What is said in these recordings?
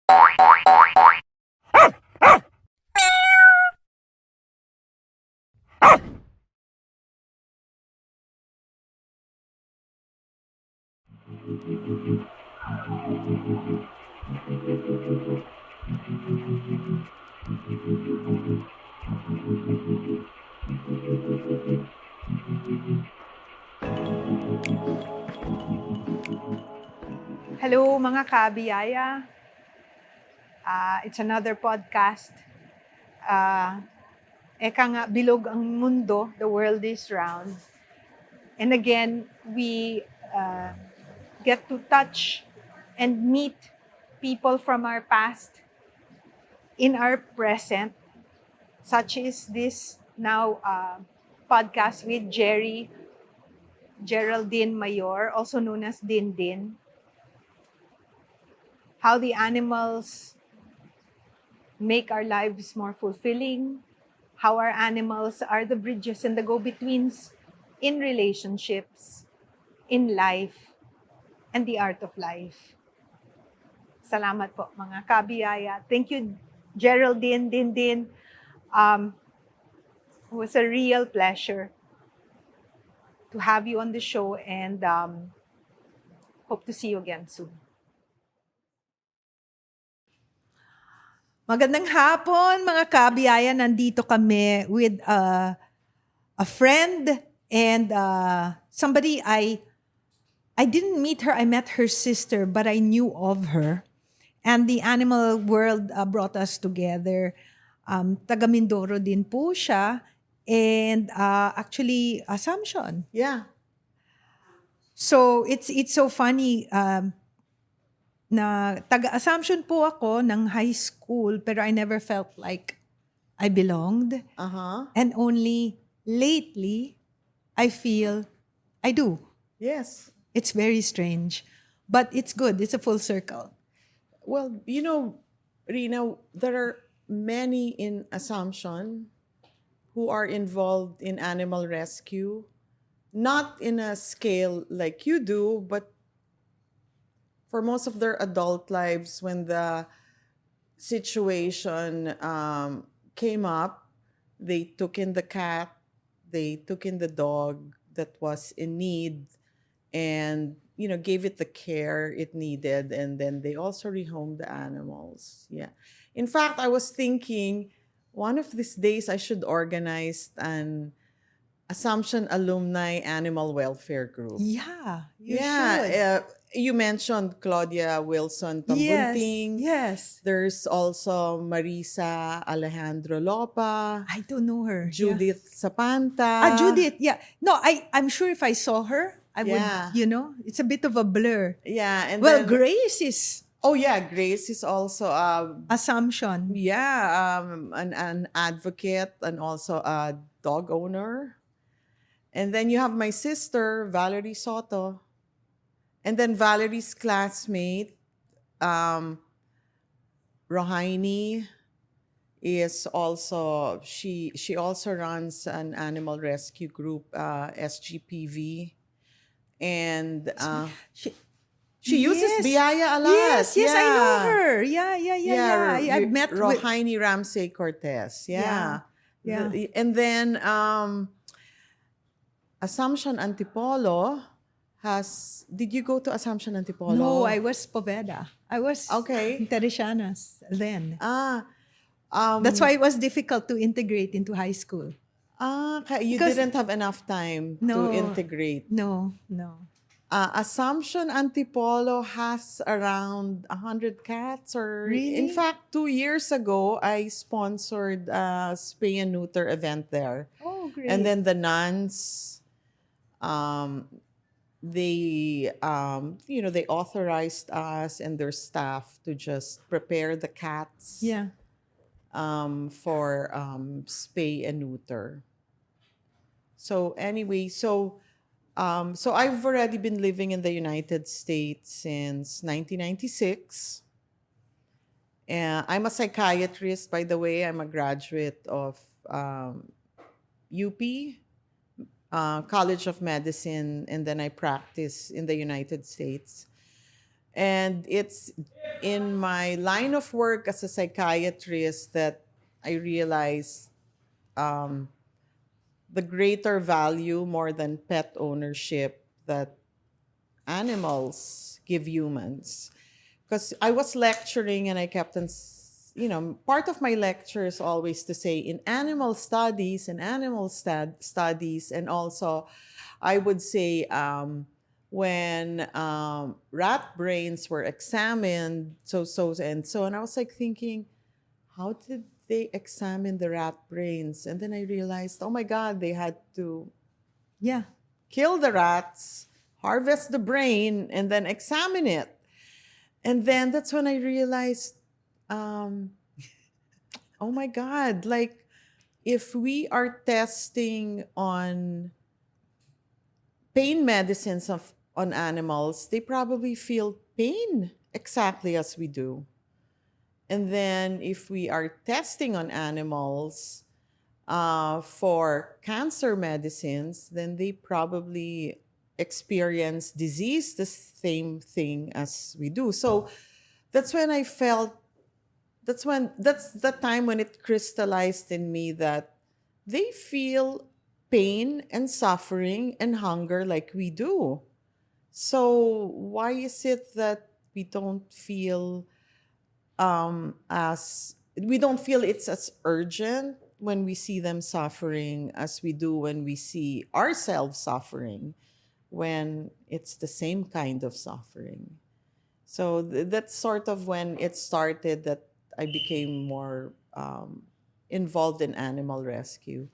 Hello mga kabiyaya. It's another podcast. Eka nga, bilog ang mundo, the world is round. And again, we get to touch and meet people from our past in our present, such as this now podcast with Geraldine Mayor, also known as Din Din. How the animals make our lives more fulfilling, how our animals are the bridges and the go-betweens in relationships, in life, and the art of life. Salamat po mga kabiyaya. Thank you, Geraldine, Din. It was a real pleasure to have you on the show and hope to see you again soon. Magandang hapon mga kabiyaya. Nandito kami with a friend and somebody I didn't meet her. I met her sister, but I knew of her. And the animal world brought us together. Taga Mindoro din po siya. And actually, Assumption. Yeah. So it's so funny na taga-Assumption po ako ng high school, pero I never felt like I belonged. Uh-huh. And only lately, I feel I do. Yes. It's very strange. But it's good. It's a full circle. Well, Rina, there are many in Assumption who are involved in animal rescue, not in a scale like you do, but for most of their adult lives, when the situation came up, they took in the cat, they took in the dog that was in need, and gave it the care it needed, and then they also rehomed the animals. Yeah. In fact, I was thinking one of these days I should organize an Assumption alumni animal welfare group. Yeah, you should. You mentioned Claudia Wilson Tambunting. Yes. There's also Marisa Alejandro Lopa, I don't know her. Judith Zapanta. Judith. Yeah. No, I'm sure if I saw her, I would, it's a bit of a blur. Yeah. And Well, then, Grace is oh yeah, Grace is also Assumption. an advocate and also a dog owner. And then you have my sister, Valerie Soto. And then Valerie's classmate, Rohaini, is also, she also runs an animal rescue group, SGPV. And she uses Biaya a lot. Yes, I know her. Yeah. I've met Rohaini Ramsey Cortez. Yeah. And then Assumption Antipolo did you go to Assumption Antipolo? No, I was Poveda. I was Okay. Teresianas then. That's That's why it was difficult to integrate into high school. You Because- didn't have enough time No. to integrate. No. Assumption Antipolo has around 100 cats. Really? In fact, 2 years ago, I sponsored a spay and neuter event there. Oh, great. And then the nuns, they authorized us and their staff to just prepare the cats for spay and neuter. So anyway, so I've already been living in the United States since 1996. I'm a psychiatrist, by the way. I'm a graduate of UP, College of Medicine, and then I practice in the United States. And it's in my line of work as a psychiatrist that I realized um, the greater value more than pet ownership that animals give humans. Because I was lecturing and I kept on, part of my lecture is always to say in animal studies and animal studies, and also I would say when rat brains were examined, and I was like thinking, how did they examine the rat brains? And then I realized, oh my God, they had to Yeah. kill the rats, harvest the brain, and then examine it. And then that's when I realized, um, oh my God, like if we are testing on pain medicines on animals, they probably feel pain exactly as we do. And then if we are testing on animals for cancer medicines, then they probably experience disease the same thing as we do. So that's when I felt that's the time when it crystallized in me that they feel pain and suffering and hunger like we do. So why is it that we don't feel it's as urgent when we see them suffering as we do when we see ourselves suffering, when it's the same kind of suffering? So that's sort of when it started that I became more involved in animal rescue.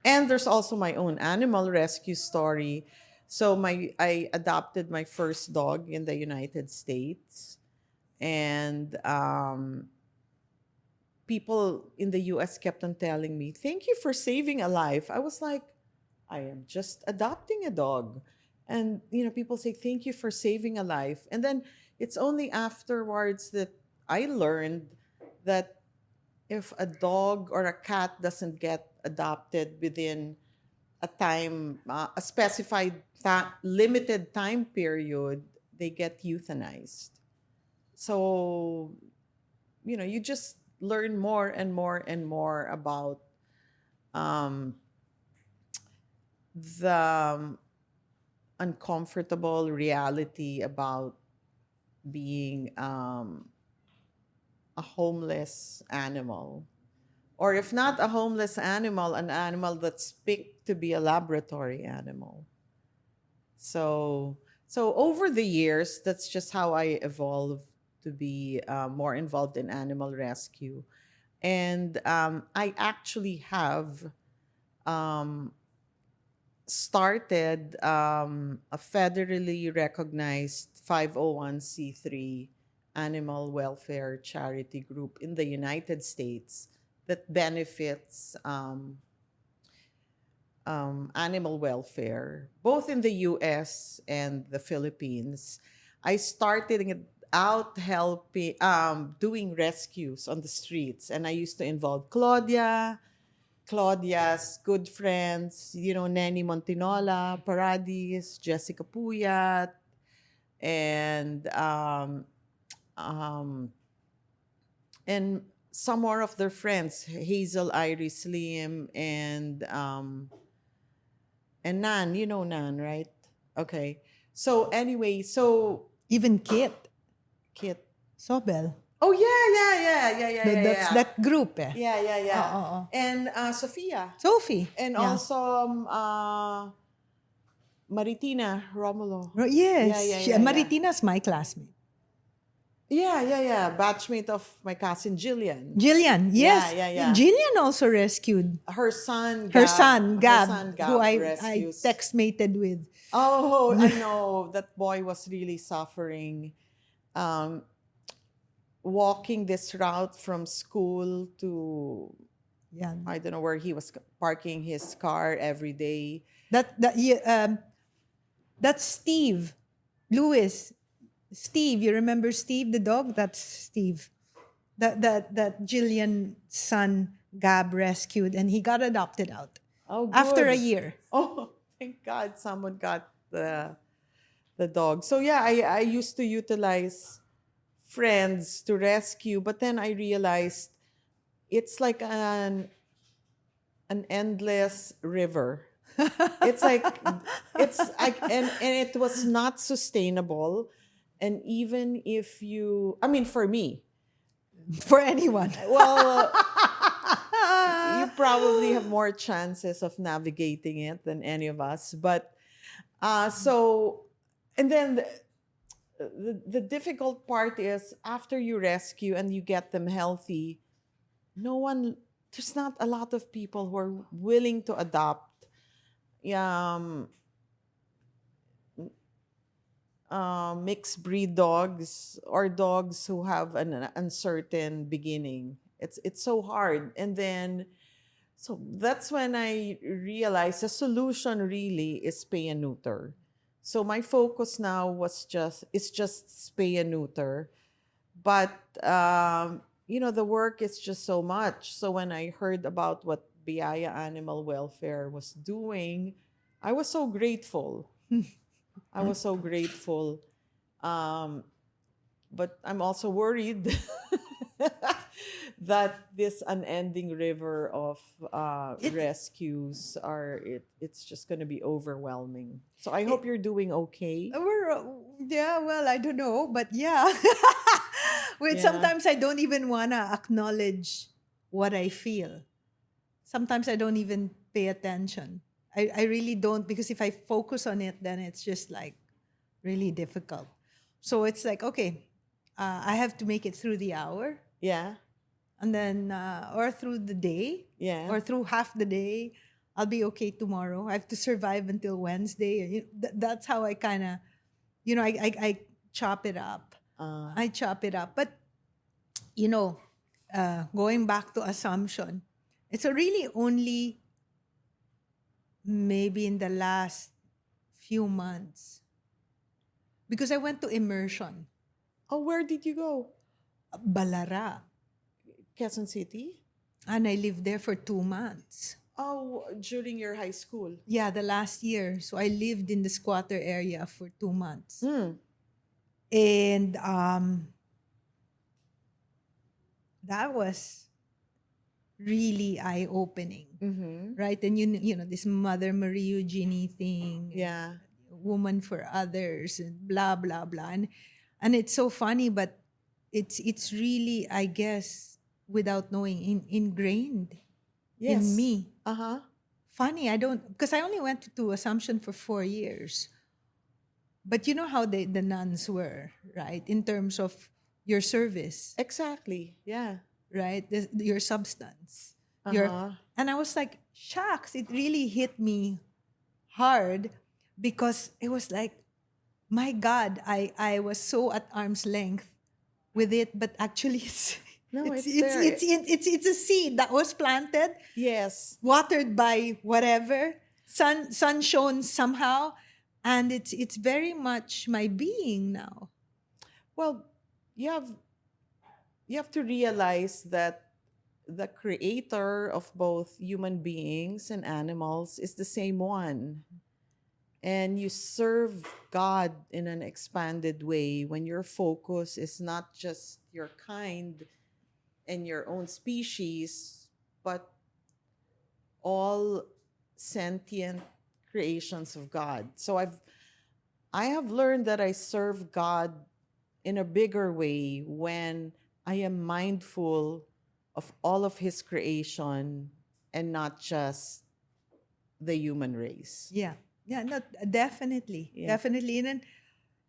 And there's also my own animal rescue story. So I adopted my first dog in the United States, and people in the US kept on telling me, "Thank you for saving a life." I was like, "I am just adopting a dog." And people say, "Thank you for saving a life." And then it's only afterwards that I learned that if a dog or a cat doesn't get adopted within a specified limited time period, they get euthanized. So, you just learn more and more and more about um, the uncomfortable reality about being a homeless animal. Or if not a homeless animal, an animal that's picked to be a laboratory animal. So, so over the years, that's just how I evolved to be more involved in animal rescue. And I actually have um, started a federally recognized 501c3 animal welfare charity group in the United States that benefits animal welfare, both in the US and the Philippines. I started it out helping, doing rescues on the streets, and I used to involve Claudia's good friends, Nenny Montinola, Paradis, Jessica Puyat, and um, and some more of their friends, Hazel Iris Liam, and Nan. You know Nan, right? Okay. So anyway, so Even Kit. Sobel. Oh yeah. That's that group eh. Yeah. Oo. And Sophia. Sophie. And Yeah. also Maritina Romulo. Yes. Yeah. Maritina's my classmate. Yeah. Batchmate of my cousin Jillian. Jillian, yes. Yeah. Jillian also rescued Her son, her Gab, son, Gab, who I rescues. textmated with. Oh, I know. That boy was really suffering. Um, Walking this route from school to, Yeah. I don't know where he was parking his car every day. That's Steve. Lewis. Steve, you remember Steve the dog? That's Steve. That Jillian's son Gab rescued, and he got adopted out Oh, good. after a year. Oh, thank God someone got the dog. So yeah, I used to utilize friends to rescue, but then I realized it's like an endless river. It's like it's like and it was not sustainable. And even if you, I mean, for me, For anyone. well, you probably have more chances of navigating it than any of us. But so, and then the difficult part is after you rescue and you get them healthy, no one, there's not a lot of people who are willing to adopt um, mixed breed dogs or dogs who have an uncertain beginning. It's so hard. And then so that's when I realized the solution really is spay and neuter. So my focus now is just spay and neuter. But the work is just so much. So when I heard about what Biaya Animal Welfare was doing, I was so grateful. I was so grateful. Um, but I'm also worried that this unending river of It's rescues it's just going to be overwhelming. So I hope you're doing okay. yeah, well, I don't know, but yeah. Wait, Yeah. sometimes I don't even want to acknowledge what I feel. Sometimes I don't even pay attention. I really don't, because if I focus on it, then it's just like really difficult. So it's like, okay, I have to make it through the hour, Yeah. and then, or through the day, Yeah. or through half the day. I'll be okay tomorrow. I have to survive until Wednesday. That's how I kind of, I chop it up. Uh, I chop it up. But, you know, going back to assumption, it's a really only maybe in the last few months, because I went to immersion, oh, where did you go? Balara, Quezon City? and I lived there for 2 months. Oh, during your high school. Yeah, the last year. So I lived in the squatter area for 2 months. Hmm. And that was really eye-opening, Mm-hmm. right? And this Mother Marie Eugenie thing, Yeah. woman for others, and blah blah blah. And it's so funny, but it's really, I guess, without knowing, ingrained in Yes. me. Uh-huh. Funny, I don't, because I only went to Assumption for 4 years. But you know how the nuns were, right? In terms of your service, Exactly. Yeah. right? Your substance. Uh-huh. And I was like, shucks, it really hit me hard, because it was like, my God, I was so at arm's length with it, but actually No, it's it's there. it's a seed that was planted, Yes. watered by whatever, sun shone somehow, and it's very much my being now. Well, you have you have to realize that the creator of both human beings and animals is the same one. And you serve God in an expanded way when your focus is not just your kind and your own species, but all sentient creations of God. So I have learned that I serve God in a bigger way when I am mindful of all of his creation and not just the human race. Yeah, yeah, no, definitely, Yeah. definitely. And then,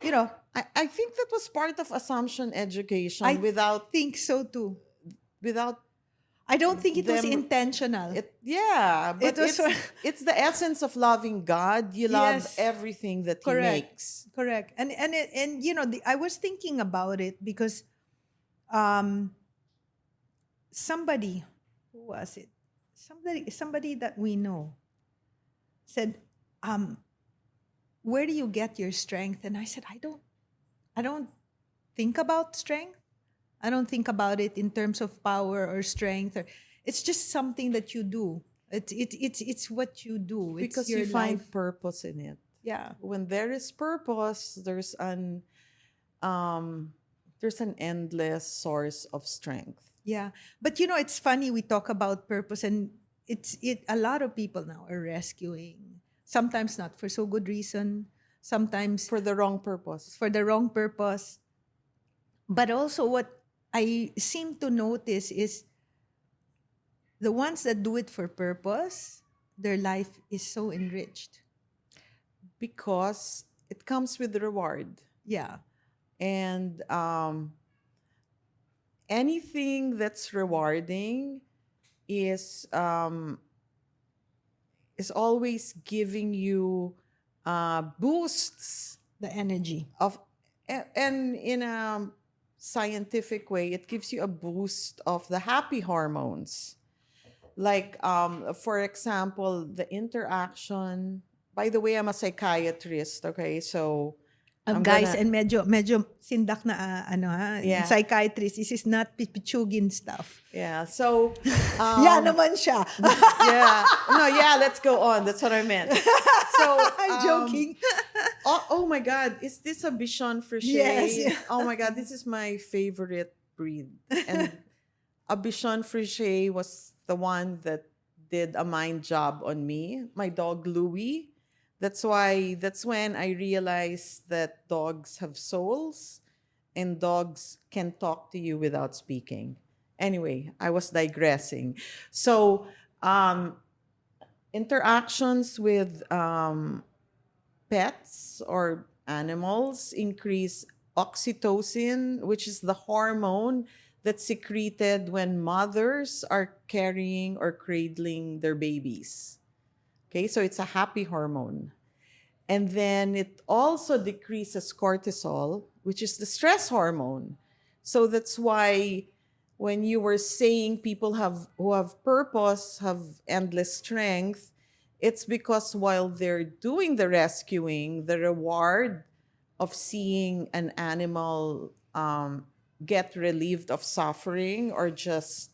you know, I think that was part of assumption education I without think so too. without I don't think it was them intentional. it yeah, but was it's the essence of loving God. You love Yes. everything that he Correct. makes. Correct. And I was thinking about it because um somebody, who was it? Somebody that we know said, where do you get your strength? And I said, I don't think about strength. I don't think about it in terms of power or strength, or it's just something that you do. It's what you do. It's Because your you find life. purpose in it. Yeah. When there is purpose, um, there's an endless source of strength. Yeah. But it's funny we talk about purpose, and a lot of people now are rescuing. Sometimes not for so good reason, sometimes For the wrong purpose. for the wrong purpose. But also what I seem to notice is the ones that do it for purpose, their life is so enriched. Because it comes with reward. Yeah. And anything that's rewarding is is always giving you boosts The energy. of and in a scientific way, it gives you a boost of the happy hormones. Like for example, the interaction. By the way, I'm a psychiatrist, okay? So I'm Guys, gonna, and medyo sindak na yeah, psychiatrist. This is not pipichugin stuff. yeah. So Yeah naman siya. yeah, no, yeah, let's go on. That's what I meant. So I'm joking. oh my God, is this a Bichon Frise? Yes, yeah. Oh my God, this is my favorite breed. And a Bichon Frise was the one that did a mind job on me. My dog Louie. That's when I realized that dogs have souls and dogs can talk to you without speaking. Anyway, I was digressing. So interactions with pets or animals increase oxytocin, which is the hormone that's secreted when mothers are carrying or cradling their babies. Okay, so it's a happy hormone. And then it also decreases cortisol, which is the stress hormone. So that's why when you were saying people who have purpose, have endless strength, it's because while they're doing the rescuing, the reward of seeing an animal get relieved of suffering or just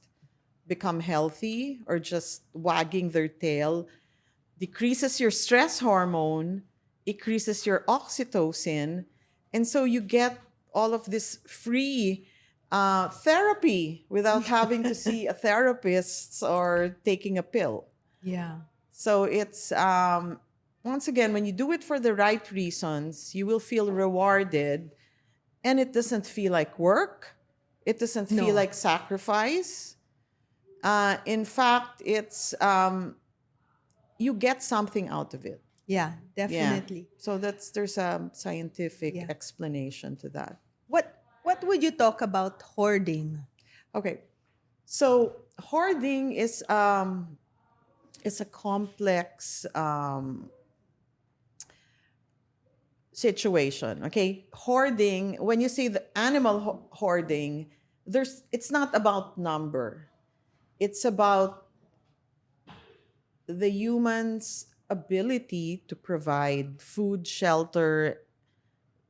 become healthy or just wagging their tail decreases your stress hormone, increases your oxytocin, and so you get all of this free therapy without having to see a therapist or taking a pill. Yeah. So it's once again, when you do it for the right reasons, you will feel rewarded, and it doesn't feel like work. It doesn't No. feel like sacrifice. In fact, it's you get something out of it. Yeah, Yeah. definitely. So there's a scientific Yeah. explanation to that. What would you talk about hoarding? Okay. So hoarding is a complex situation. Okay. Hoarding, when you say the animal hoarding, it's not about number. It's about the human's ability to provide food, shelter,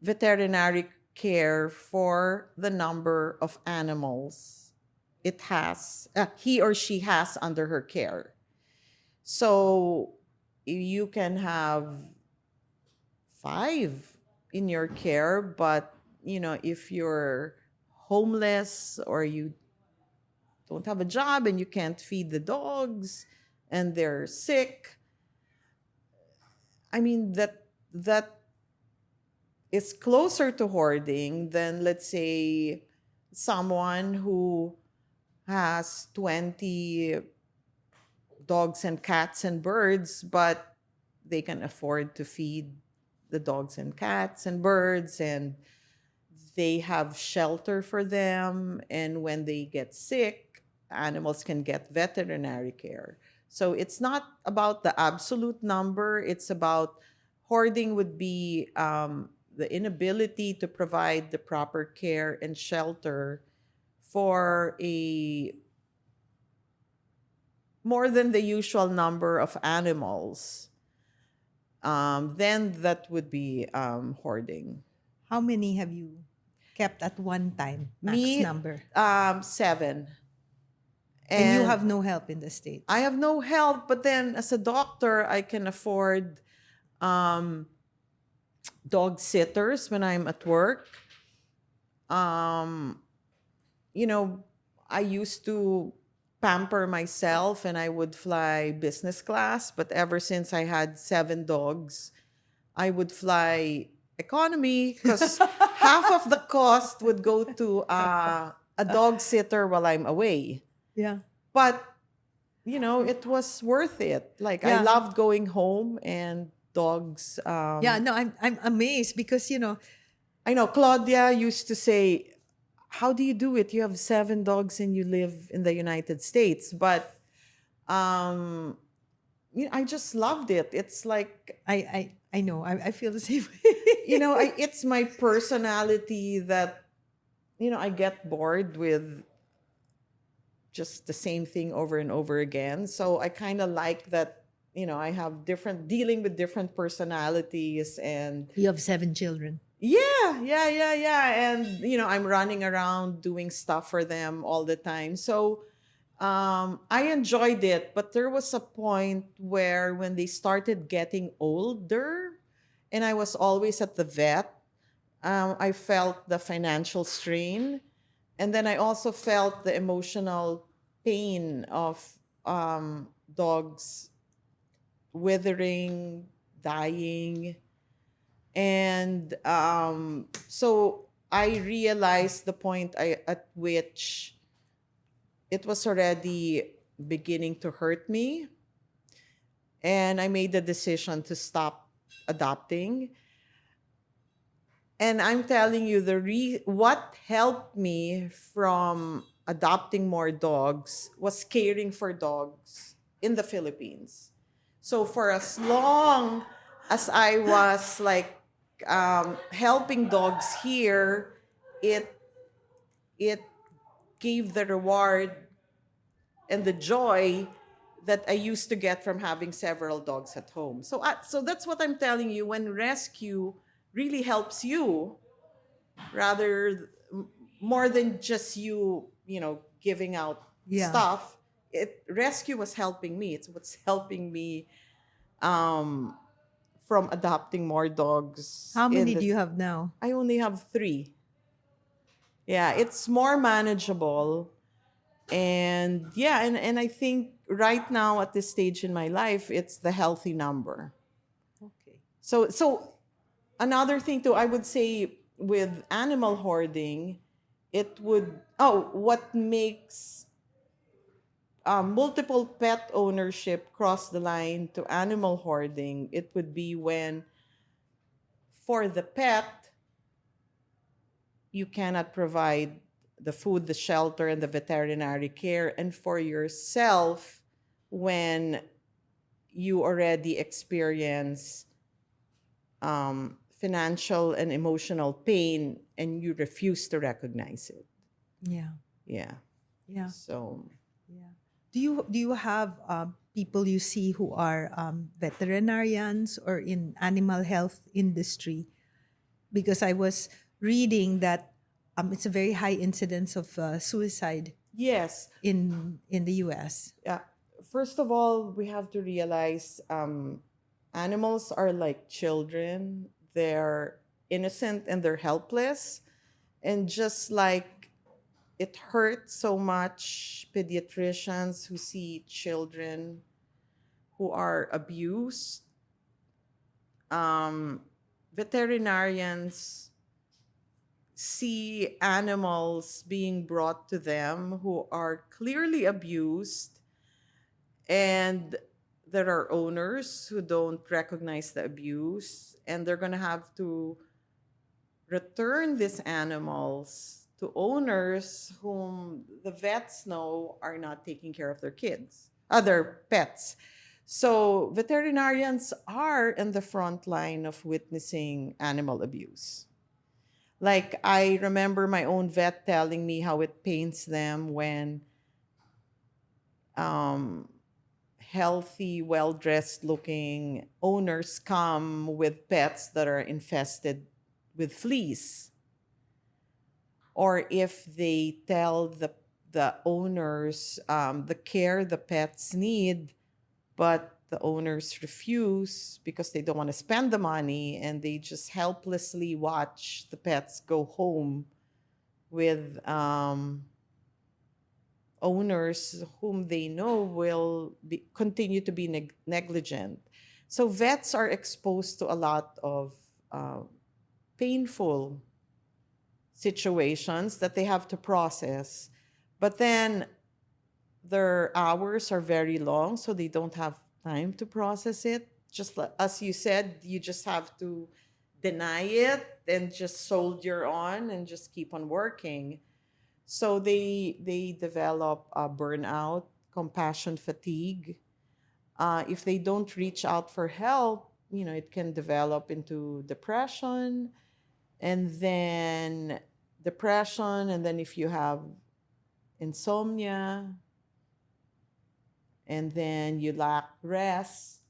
veterinary care for the number of animals he or she has under her care. So you can have 5 in your care, but if you're homeless or you don't have a job and you can't feed the dogs and they're sick, I mean that is closer to hoarding than, let's say, someone who has 20 dogs and cats and birds, but they can afford to feed the dogs and cats and birds, and they have shelter for them, and when they get sick, animals can get veterinary care. So it's not about the absolute number. It's about hoarding would be the inability to provide the proper care and shelter for a more than the usual number of animals. Then that would be hoarding. How many have you kept at one time? Max Me, number. 7. And you have no help in the States. I have no help, but then as a doctor, I can afford dog sitters when I'm at work. Um, you know, I used to pamper myself and I would fly business class, but ever since I had 7 dogs, I would fly economy because half of the cost would go to a dog sitter while I'm away. Yeah. But, it was worth it. Like, I Yeah. loved going home and dogs. Yeah. No, I'm amazed because, I know Claudia used to say, how do you do it? You have 7 dogs and you live in the United States. But um, I just loved it. It's like, I know. I feel the same way. it's my personality that, I get bored with just the same thing over and over again. So I kind of like that, I have dealing with different personalities. And You have 7 children. yeah. And, I'm running around doing stuff for them all the time. So I enjoyed it. But there was a point where when they started getting older and I was always at the vet, I felt the financial strain. And then I also felt the emotional pain of dogs withering, dying. And so I realized the point at which it was already beginning to hurt me. And I made the decision to stop adopting. And I'm telling you, what helped me from adopting more dogs was caring for dogs in the Philippines. So for as long as I was like helping dogs here, it it gave the reward and the joy that I used to get from having several dogs at home. So that's what I'm telling you. When rescue really helps you, rather more than just you giving out Yeah. stuff. Rescue was helping me. It's what's helping me um, from adopting more dogs. How many do you have now? I only have 3. Yeah, it's more manageable. And yeah, and I think right now at this stage in my life, it's the healthy number. Okay. So another thing too, I would say with animal hoarding, what makes multiple pet ownership cross the line to animal hoarding, it would be when for the pet, you cannot provide the food, the shelter, and the veterinary care, and for yourself, when you already experience financial and emotional pain and you refuse to recognize it. Yeah. Yeah. Yeah. So, Yeah. Do you have people you see who are veterinarians or in animal health industry? Because I was reading that it's a very high incidence of suicide yes. in the U.S. Yeah. First of all, we have to realize animals are like children. They're innocent and they're helpless. And just like it hurts so much pediatricians who see children who are abused, veterinarians see animals being brought to them who are clearly abused, and there are owners who don't recognize the abuse, and they're going to have to return these animals to owners whom the vets know are not taking care of their kids, other pets. So veterinarians are in the front line of witnessing animal abuse. Like, I remember my own vet telling me how it pains them when healthy, well dressed looking owners come with pets that are infested with fleas. Or if they tell the owners the care the pets need, but the owners refuse because they don't want to spend the money, and they just helplessly watch the pets go home with owners whom they know will continue to be negligent. So vets are exposed to a lot of uh, painful situations that they have to process. But then their hours are very long, so they don't have time to process it. Just as you said, you just have to deny it and just soldier on and just keep on working. So they develop burnout, compassion fatigue. If they don't reach out for help, it can develop into depression, and then if you have insomnia, and then you lack rest,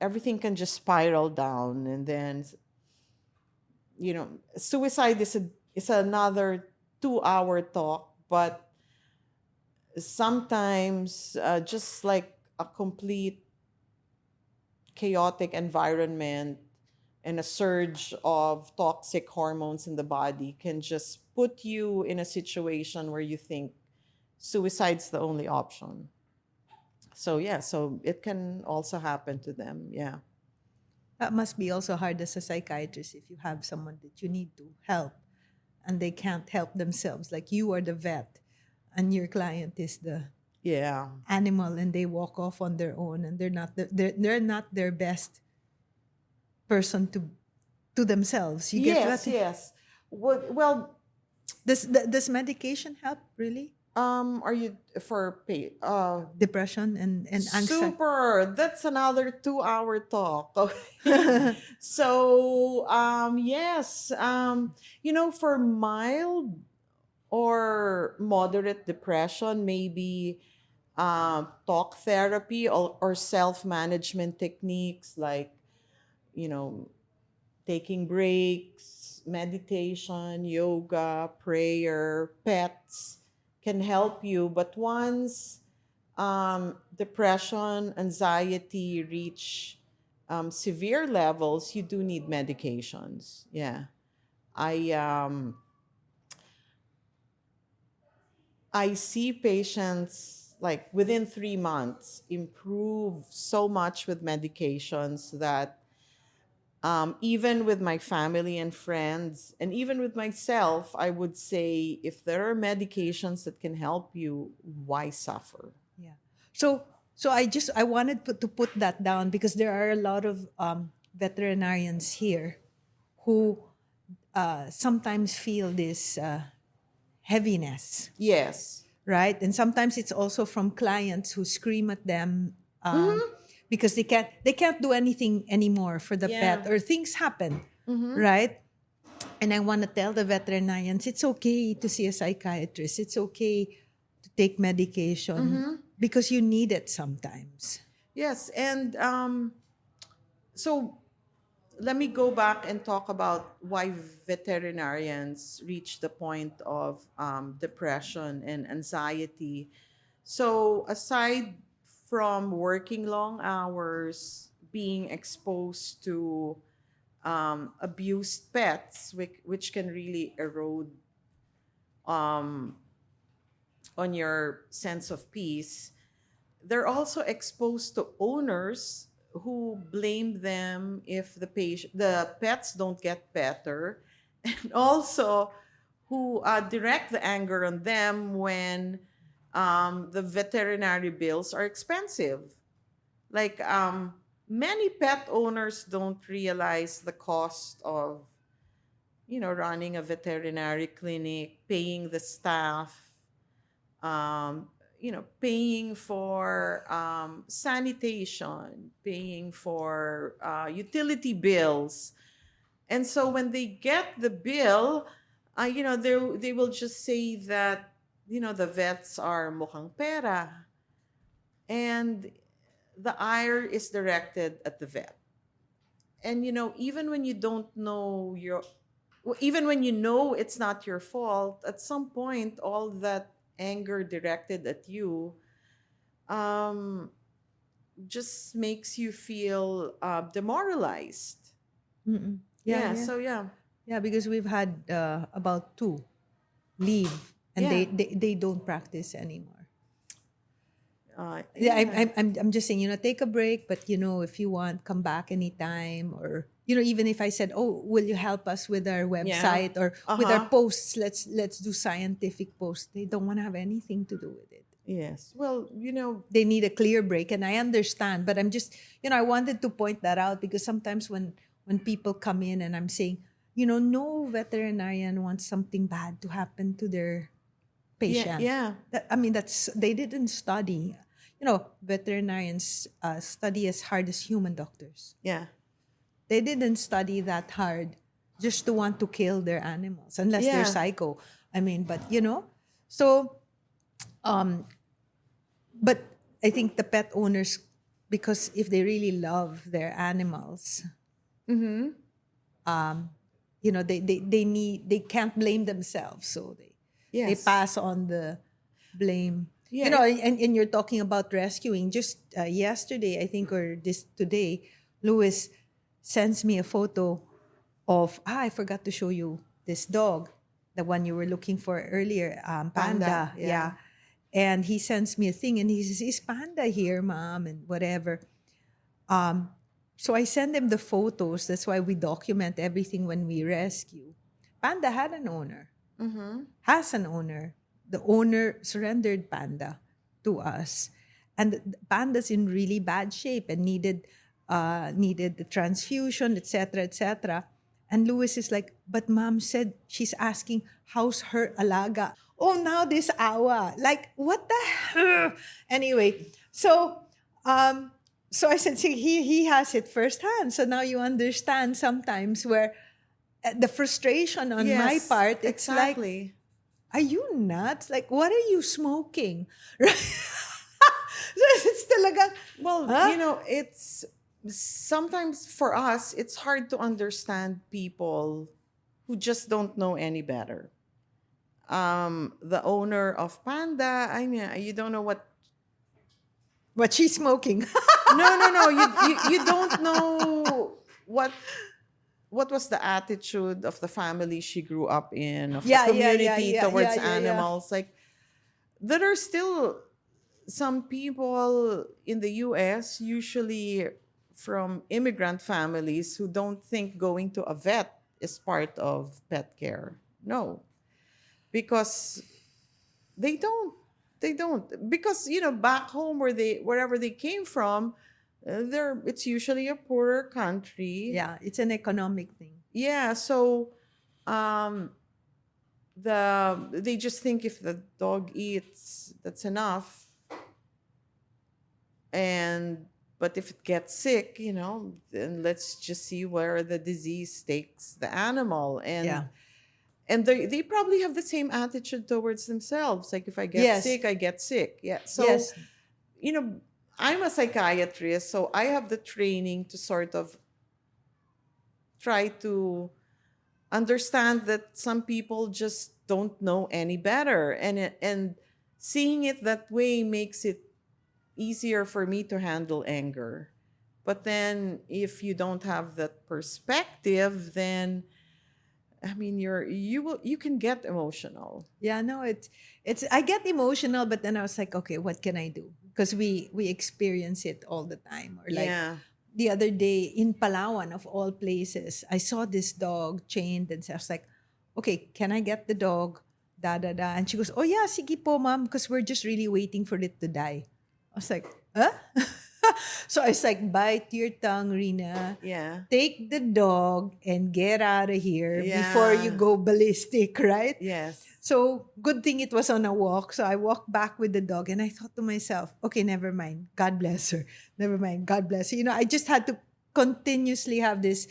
everything can just spiral down. And then, suicide is another 2-hour talk, but sometimes just like a complete chaotic environment and a surge of toxic hormones in the body can just put you in a situation where you think suicide's the only option. So yeah, so it can also happen to them. Yeah. That must be also hard as a psychiatrist if you have someone that you need to help and they can't help themselves. Like you are the vet and your client is the Yeah. animal and they walk off on their own and they're not their best person to themselves. You get Yes, what? yes. Well, Does medication help really? are you for pay Depression and anxiety. super, that's another 2-hour talk. Okay. So yes, for mild or moderate depression, maybe talk therapy or self-management techniques like, you know, taking breaks, meditation, yoga, prayer, pets can help you. But once depression, anxiety reach severe levels, you do need medications. Yeah. I um, I see patients like within 3 months improve so much with medications that even with my family and friends, and even with myself, I would say if there are medications that can help you, why suffer? Yeah. So I wanted to put that down because there are a lot of veterinarians here who sometimes feel this heaviness, Yes. right? And sometimes it's also from clients who scream at them Mm-hmm. because they can't do anything anymore for the Yeah. pet or things happen, Mm-hmm. right? And I want to tell the veterinarians it's okay to see a psychiatrist. It's okay to take medication Mm-hmm. because you need it sometimes. Yes. And so let me go back and talk about why veterinarians reach the point of depression and anxiety. So, aside from working long hours, being exposed to abused pets, which can really erode um, on your sense of peace, they're also exposed to owners who blame them if the pets don't get better, and also who direct the anger on them when the veterinary bills are expensive. Like many pet owners don't realize the cost of running a veterinary clinic, paying the staff, paying for sanitation, paying for utility bills. And so when they get the bill, they will just say that, the vets are mukhang pera. And the ire is directed at the vet. And, even when you don't know even when you know it's not your fault, at some point, all that anger directed at you um, just makes you feel demoralized. Mm-mm. Yeah, Yeah, yeah. so yeah. Yeah, because we've had about two leave and Yeah. they don't practice anymore. Yeah, Yeah. I'm just saying, take a break, but if you want, come back anytime, or even if I said, oh, will you help us with our Yeah. website or with our Uh-huh. posts? Let's do scientific posts. They don't want to have anything to do with it. Yes. Well, They need a clear break, and I understand, but I'm just, I wanted to point that out because sometimes when people come in and I'm saying, no veterinarian wants something bad to happen to their yeah, patient. yeah. I mean, that's they didn't study. Veterinarians study as hard as human doctors. Yeah. They didn't study that hard just to want to kill their animals, unless they're Yeah. psycho. I mean, but so um, but I think the pet owners, because if they really love their animals, Mm-hmm. they can't blame themselves, so they Yes. pass on the blame. Yeah, And you're talking about rescuing. Just yesterday, I think, or this today, Louis sends me a photo of, I forgot to show you this dog, the one you were looking for earlier, panda. Panda. Yeah. Yeah. And he sends me a thing and he says, is Panda here, mom? And whatever. So I send him the photos. That's why we document everything when we rescue. Panda had an owner, Mm-hmm. has an owner. The owner surrendered Panda to us. And Panda's in really bad shape and needed the transfusion, etc., etc. And Louis is like, but mom said she's asking, how's her alaga? Oh, now this awa. Like, what the hell? Anyway, um, so I said, see, he has it firsthand. So now you understand sometimes where the frustration on my Yes, part, it's like, exactly. are you nuts? Like, what are you smoking? Right? So it's talaga, Well, huh? it's sometimes for us, it's hard to understand people who just don't know any better. The owner of Panda, I mean, you don't know what. What she's smoking. No, no, no. You don't know what was the attitude of the family she grew up in, of the Yeah, yeah, yeah, community yeah, yeah, towards yeah, yeah. animals. Like, there are still some people in the US, usually from immigrant families, who don't think going to a vet is part of pet care. No, because they don't. They don't, because back home, wherever they came from, it's usually a poorer country. Yeah, it's an economic thing. Yeah, so um they just think if the dog eats, that's enough. And but if it gets sick, then let's just see where the disease takes the animal. Yeah. And they probably have the same attitude towards themselves, like, if I get Yes. sick, I get sick. Yeah, so Yes. you know I'm a psychiatrist, so I have the training to sort of try to understand that some people just don't know any better, and seeing it that way makes it easier for me to handle anger. But then if you don't have that perspective, then I mean, you can get emotional. Yeah, no, it's I get emotional, but then I was like, okay, what can I do? Because we experience it all the time. Or like Yeah. the other day in Palawan, of all places, I saw this dog chained, and so I was like, okay, can I get the dog? Da da da. And she goes, oh yeah, sige po, ma'am, because we're just really waiting for it to die. I was like, huh? So I was like, bite your tongue, Rina. Yeah. Take the dog and get out of here before you Yeah. go ballistic, right? Yes. So good thing it was on a walk. So I walked back with the dog and I thought to myself, okay, never mind. God bless her. Never mind. God bless her. I just had to continuously have this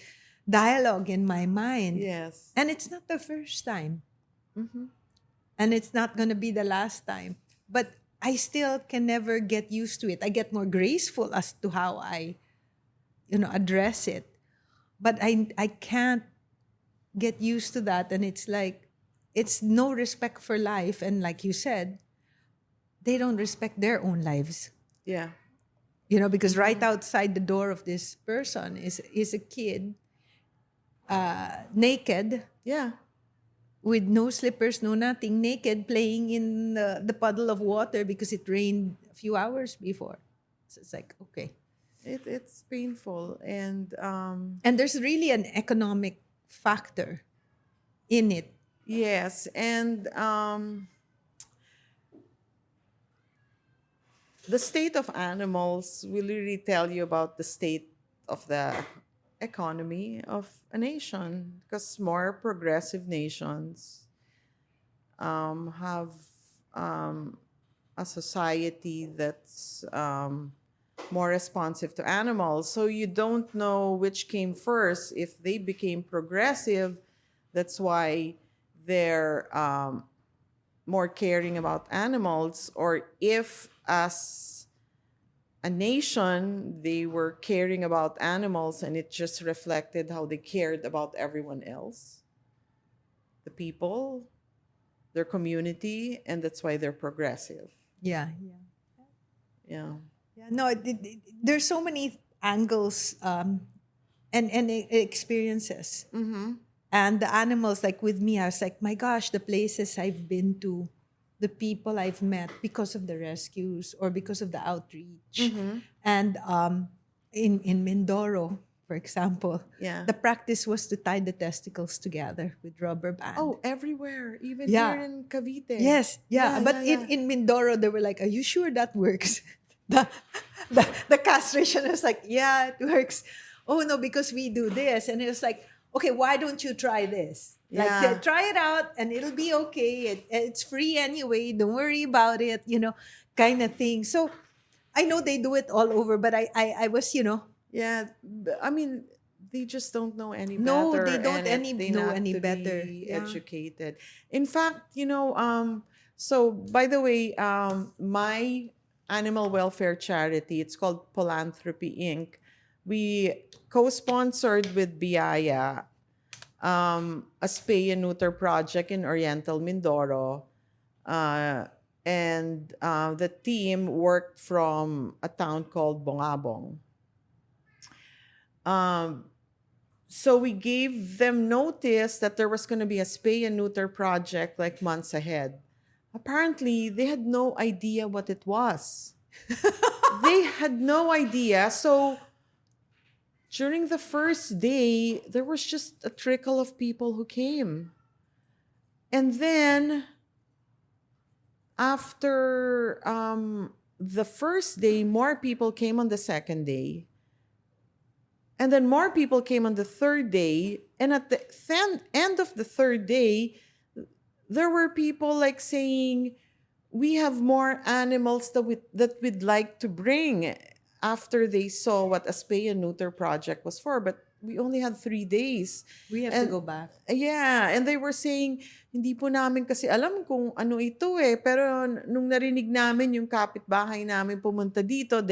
dialogue in my mind. Yes. And it's not the first time. Mm-hmm. And it's not going to be the last time. But I still can never get used to it. I get more graceful as to how I, address it. But I can't get used to that. And it's like, it's no respect for life. And like you said, they don't respect their own lives. Yeah. Because right outside the door of this person is a kid, naked, Yeah. with no slippers, no nothing, naked, playing in the puddle of water because it rained a few hours before. So it's like, okay. It's painful. And And there's really an economic factor in it. yes, and the state of animals will really tell you about the state of the economy of a nation, because more progressive nations have a society that's more responsive to animals. So you don't know which came first. If they became progressive, that's why they're more caring about animals, or if as a nation they were caring about animals and it just reflected how they cared about everyone else, the people, their community, and that's why they're progressive. Yeah. Yeah. Yeah. No, there's so many angles and experiences. Mm-hmm. And the animals, like with me, I was like, my gosh, the places I've been to, the people I've met because of the rescues or because of the outreach. Mm-hmm. And in Mindoro, for example, Yeah. the practice was to tie the testicles together with rubber band. Oh, everywhere, even Yeah. here in Cavite. Yes, yeah. Yeah, But yeah, in Mindoro, they were like, are you sure that works? The castration was like, yeah, it works. Oh, no, because we do this. And it was like, okay, why don't you try this? Like, Yeah. try it out and it'll be okay. It's free anyway. Don't worry about it, kind of thing. So I know they do it all over, but I was, Yeah, I mean, they just don't know any no, better. they don't and they know not any to better. be Yeah. educated. In fact, so by the way, my animal welfare charity, it's called Philanthropy Inc. We co-sponsored with Biaya a spay and neuter project in Oriental Mindoro. And the team worked from a town called Bongabong. So we gave them notice that there was going to be a spay and neuter project like months ahead. Apparently, they had no idea what it was. They had no idea. So during the first day, there was just a trickle of people who came. And then after the first day, more people came on the second day. And then more people came on the third day. And at the end of the third day, there were people like saying, we have more animals that we'd like to bring, after they saw what a spay and neuter project was for. But we only had 3 days. We have And to go back. yeah, and they were saying, hindi po namin kasi alam kung ano ito eh. Pero nung narinig namin yung kapitbahay namin pumunta dito,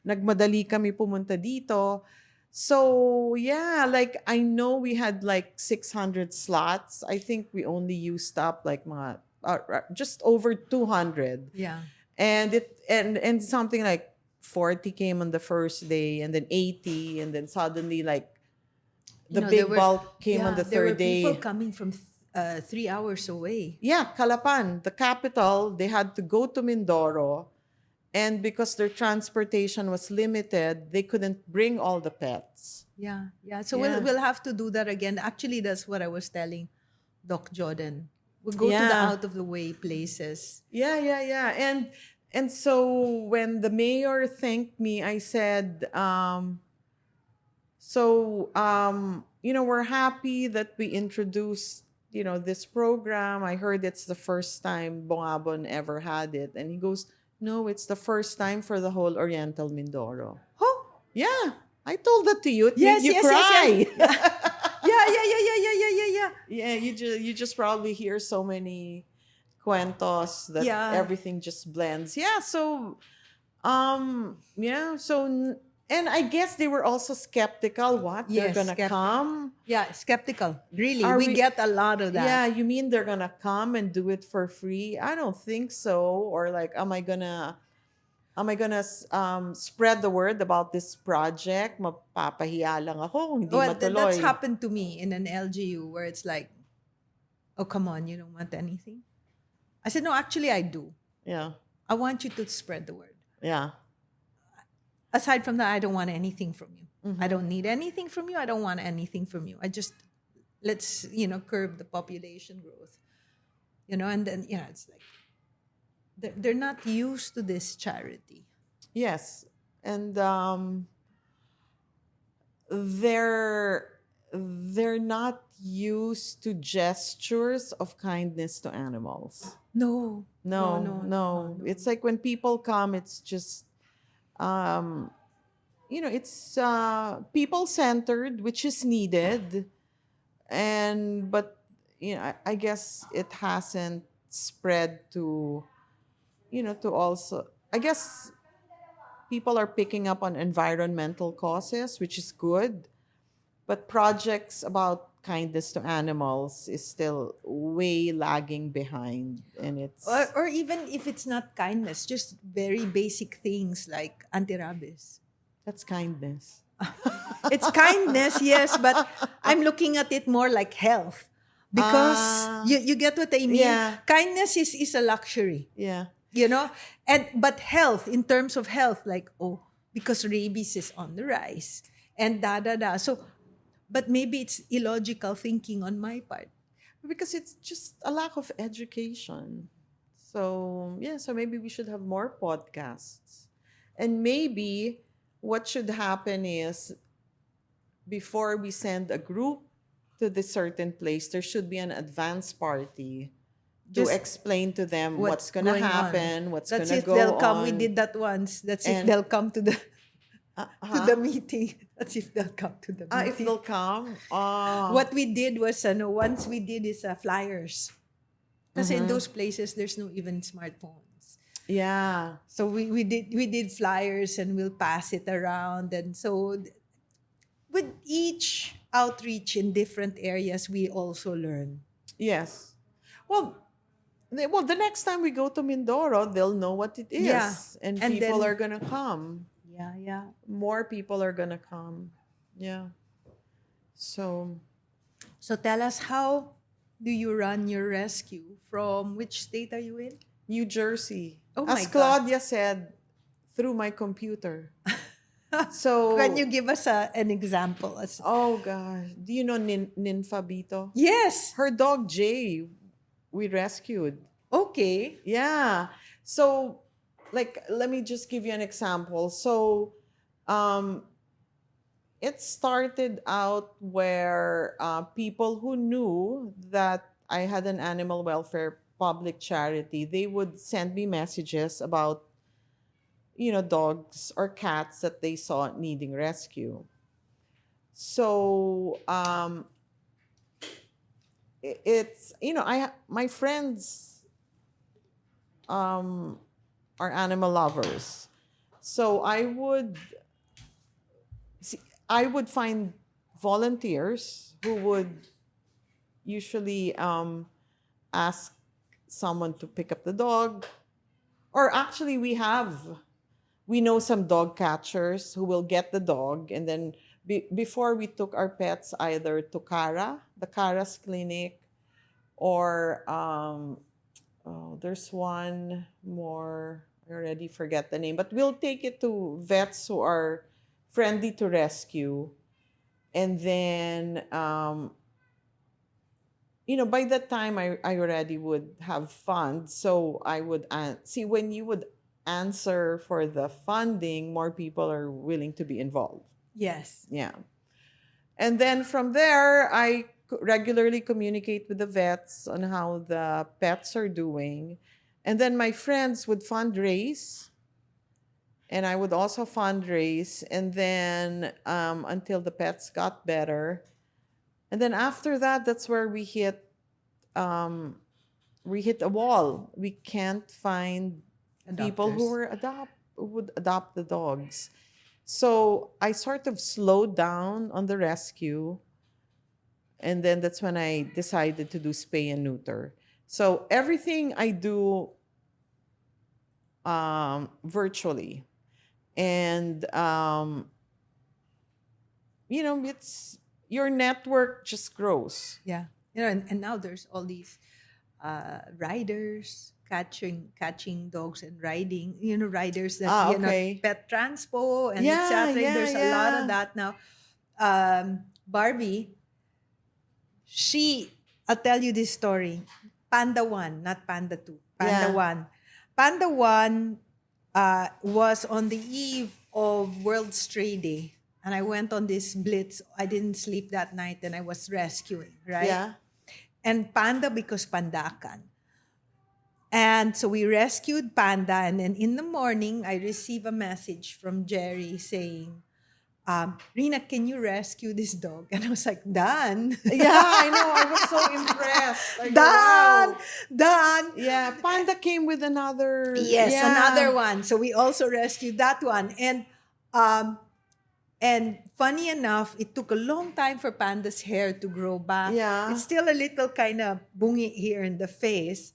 nagmadali kami pumunta dito. So yeah, like I know we had like 600 slots. I think we only used up like mga just over 200. Yeah. And and something like 40 came on the first day, and then 80, and then suddenly like the There big were- bulk came on the there were third day. people coming from 3 hours away. Yeah, Calapan, the capital, they had to go to Mindoro. And because their transportation was limited, they couldn't bring all the pets. Yeah, yeah. So Yeah. we'll have to do that again. Actually, that's what I was telling Doc Jordan. We'll go to the Yeah. out of the way places. Yeah. And so when the mayor thanked me, I said, we're happy that we introduced, this program. I heard it's the first time Bongabon ever had it. And he goes, no, it's the first time for the whole Oriental Mindoro. Oh, Yeah, I told that to you. It yes, made you yes, cry. yeah. Yeah, you just probably hear so many cuentos that Yeah. everything just blends. Yeah, so and I guess they were also skeptical. What? They're Yes, gonna come? Yeah, skeptical. Really, Are we we- get a lot of that. Yeah, you mean they're gonna come and do it for free? I don't think so. Or like, am I gonna am I gonna spread the word about this project? Mapapahiya lang ako kung hindi Well, that's matuloy. happened to me in an LGU where it's like, oh, come on, you don't want anything? I said, no, actually, I do. Yeah. I want you to spread the word. Yeah. Aside from that, I don't want anything from you. Mm-hmm. I don't need anything from you. I don't want anything from you. I just, let's, curb the population growth. And then, it's like, they're not used to this charity. Yes. And they're not used to gestures of kindness to animals. No. No. It's like when people come, it's just it's people centered, which is needed, but I guess it hasn't spread to to also, I guess people are picking up on environmental causes, which is good, but projects about kindness to animals is still way lagging behind, and it's Or even if it's not kindness, just very basic things like anti-rabies. that's kindness. It's kindness, yes, but I'm looking at it more like health. Because you get what I mean? Yeah. Kindness is a luxury, Yeah. but health, in terms of health, like, oh, because rabies is on the rise and da. So, but maybe it's illogical thinking on my part. Because it's just a lack of education. So, yeah, so maybe we should have more podcasts. And maybe what should happen is before we send a group to this certain place, there should be an advance party to Just explain to them what's going to going on. happen, what's going That's to if go they'll come. on. We did that once. That's if And- they'll come to the Uh-huh. meeting. That's if they'll come to the meeting. If they'll come. What we did was, once we did is flyers. Because in Mhm. those places, there's no even smartphones. Yeah. So we did flyers and we'll pass it around. And so with each outreach in different areas, we also learn. Yes. Well, the next time we go to Mindoro, they'll know what it is. Yeah. And And people then- are going to come. Yeah. More people are going to come. Yeah. So, So tell us, how do you run your rescue? From which state are you in? New Jersey. Oh As my God. Claudia said, through my computer. So, Can you give us an example? oh gosh. Do you know Ninfa Bito? Yes. Her dog Jay, we rescued. Okay. Yeah. So, like, let me just give you an example. So, it started out where people who knew that I had an animal welfare public charity, they would send me messages about, dogs or cats that they saw needing rescue. So, it's, my friends are animal lovers. So I would find volunteers who would usually ask someone to pick up the dog. Or actually, we know some dog catchers who will get the dog. And then before we took our pets either to the Cara's clinic, or there's one more, I already forget the name, but we'll take it to vets who are friendly to rescue. And then, by that time, I already would have funds. So I would see, when you would answer for the funding, more people are willing to be involved. Yes. Yeah. And then from there, I regularly communicate with the vets on how the pets are doing. And then my friends would fundraise, and I would also fundraise. And then until the pets got better. And then after that, that's where we hit a wall. We can't find people who would adopt the dogs. So I sort of slowed down on the rescue. And then that's when I decided to do spay and neuter. So everything I do virtually. And, it's your network just grows. Yeah. And now there's all these riders catching dogs and riding, riders that, Okay. pet transpo and Yeah, etc. yeah, There's a lot of yeah. that now. Barbie, she, I'll tell you this story. Panda 1, not Panda 2. Panda Yeah. 1. Panda 1 was on the eve of World Stray Day. And I went on this blitz. I didn't sleep that night and I was rescuing, right? Yeah. And Panda because Pandakan. And so we rescued Panda. And then in the morning, I received a message from Jerry saying, Rina, can you rescue this dog? And I was like, done. Yeah, I know. I was so impressed. I go, Done. wow. Done. Yeah, Panda came with another. Yes, Yeah. another one. So we also rescued that one. And funny enough, it took a long time for Panda's hair to grow back. Yeah. It's still a little kind of bungy here in the face.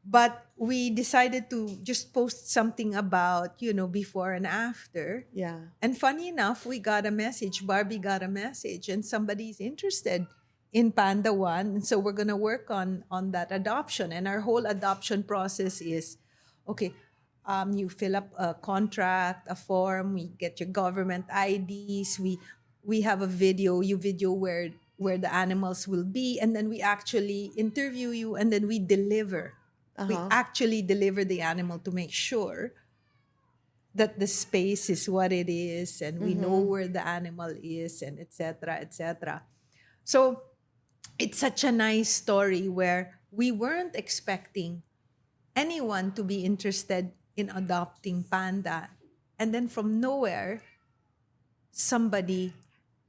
But we decided to just post something about, before and after. Yeah. And funny enough, we got a message. Barbie got a message, and somebody's interested in Panda One. And so we're gonna work on that adoption. And our whole adoption process is, okay, you fill up a contract, a form. We get your government IDs. We have a video. You video where the animals will be, and then we actually interview you, and then we deliver. We Uh-huh. actually deliver the animal to make sure that the space is what it is and we know where the animal is and etc. etc. So it's such a nice story where we weren't expecting anyone to be interested in adopting Panda, and then from nowhere somebody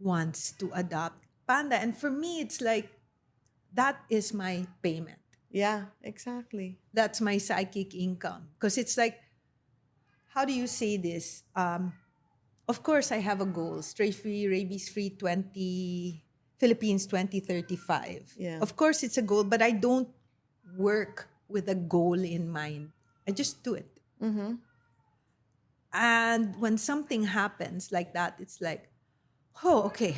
wants to adopt Panda. And for me it's like that is my payment. Yeah, exactly. That's my psychic income. Because it's like, how do you say this? Of course, I have a goal: stray-free, rabies-free, Philippines 2035. Yeah. Of course, it's a goal, but I don't work with a goal in mind. I just do it. Mm-hmm. And when something happens like that, it's like, oh, okay,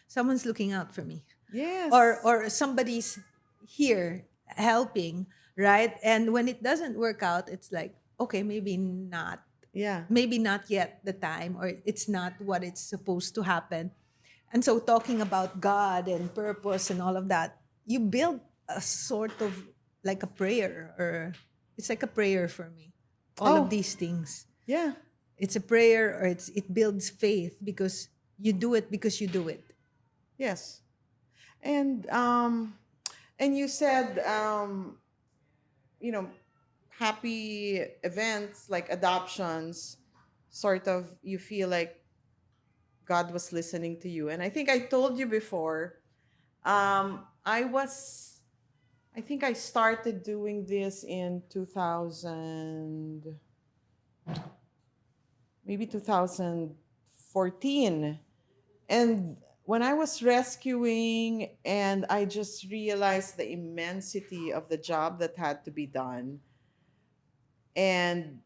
someone's looking out for me. Yes. Or somebody's here helping, right? And when it doesn't work out, it's like, okay, maybe not yet the time, or it's not what it's supposed to happen. And so talking about God and purpose and all of that, you build a sort of like a prayer, or it's like a prayer for me. All Oh. of these things. Yeah. It's a prayer, or it builds faith because you do it because you do it. Yes. And you said happy events like adoptions, sort of you feel like God was listening to you. And I think I told you before, I think I started doing this in 2000, maybe 2014. And when I was rescuing, and I just realized the immensity of the job that had to be done, and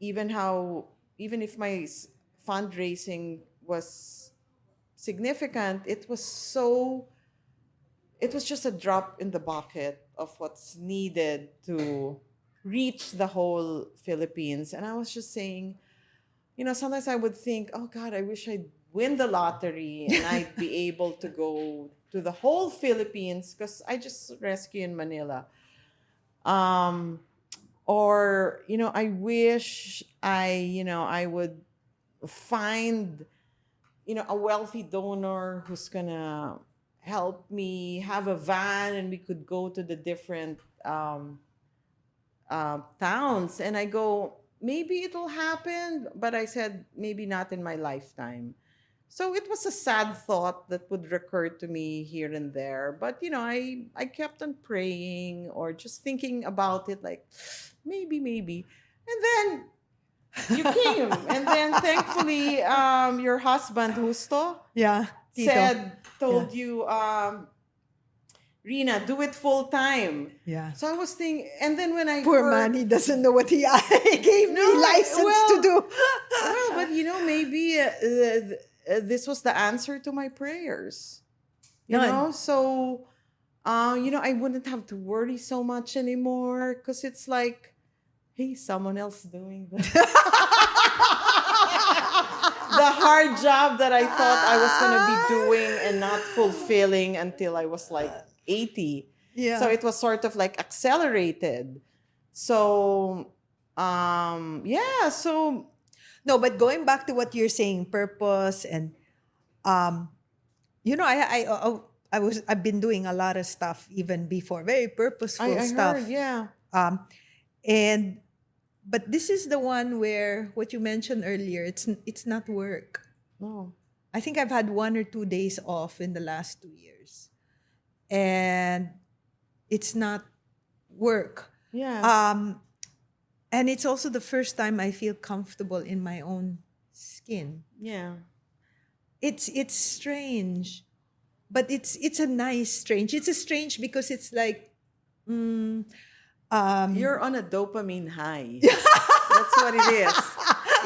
even if my fundraising was significant, it was just a drop in the bucket of what's needed to reach the whole Philippines. And I was just saying, sometimes I would think, oh God, I wish I'd win the lottery and I'd be able to go to the whole Philippines, because I just rescue in Manila. Or, I wish I would find, a wealthy donor who's gonna help me have a van and we could go to the different towns. And I go, maybe it'll happen, but I said, maybe not in my lifetime. So it was a sad thought that would recur to me here and there. But, I kept on praying or just thinking about it like, maybe. And then you came. And then thankfully, your husband, Justo, Yeah. Tito. told you, Rina, do it full time. Yeah. So I was thinking, and then when I Poor heard, man, he doesn't know what he gave no, me license to well, do. well, but maybe this was the answer to my prayers. No, So I wouldn't have to worry so much anymore because it's like, hey, someone else doing the the hard job that I thought I was gonna be doing and not fulfilling until I was like 80. So yeah. it was sort of like accelerated. So yeah, so No, but going back to what you're saying, purpose and um, I've been doing a lot of stuff even before, very purposeful I heard, stuff. yeah. Um, and but this is the one where what you mentioned earlier, it's not work. No. I think I've had 1 or 2 days off in the last 2 years, and it's not work. Yeah. Um, and it's also the first time I feel comfortable in my own skin. Yeah. It's strange, but it's a nice strange. It's a strange because it's like, mm, You're on a dopamine high. That's what it is.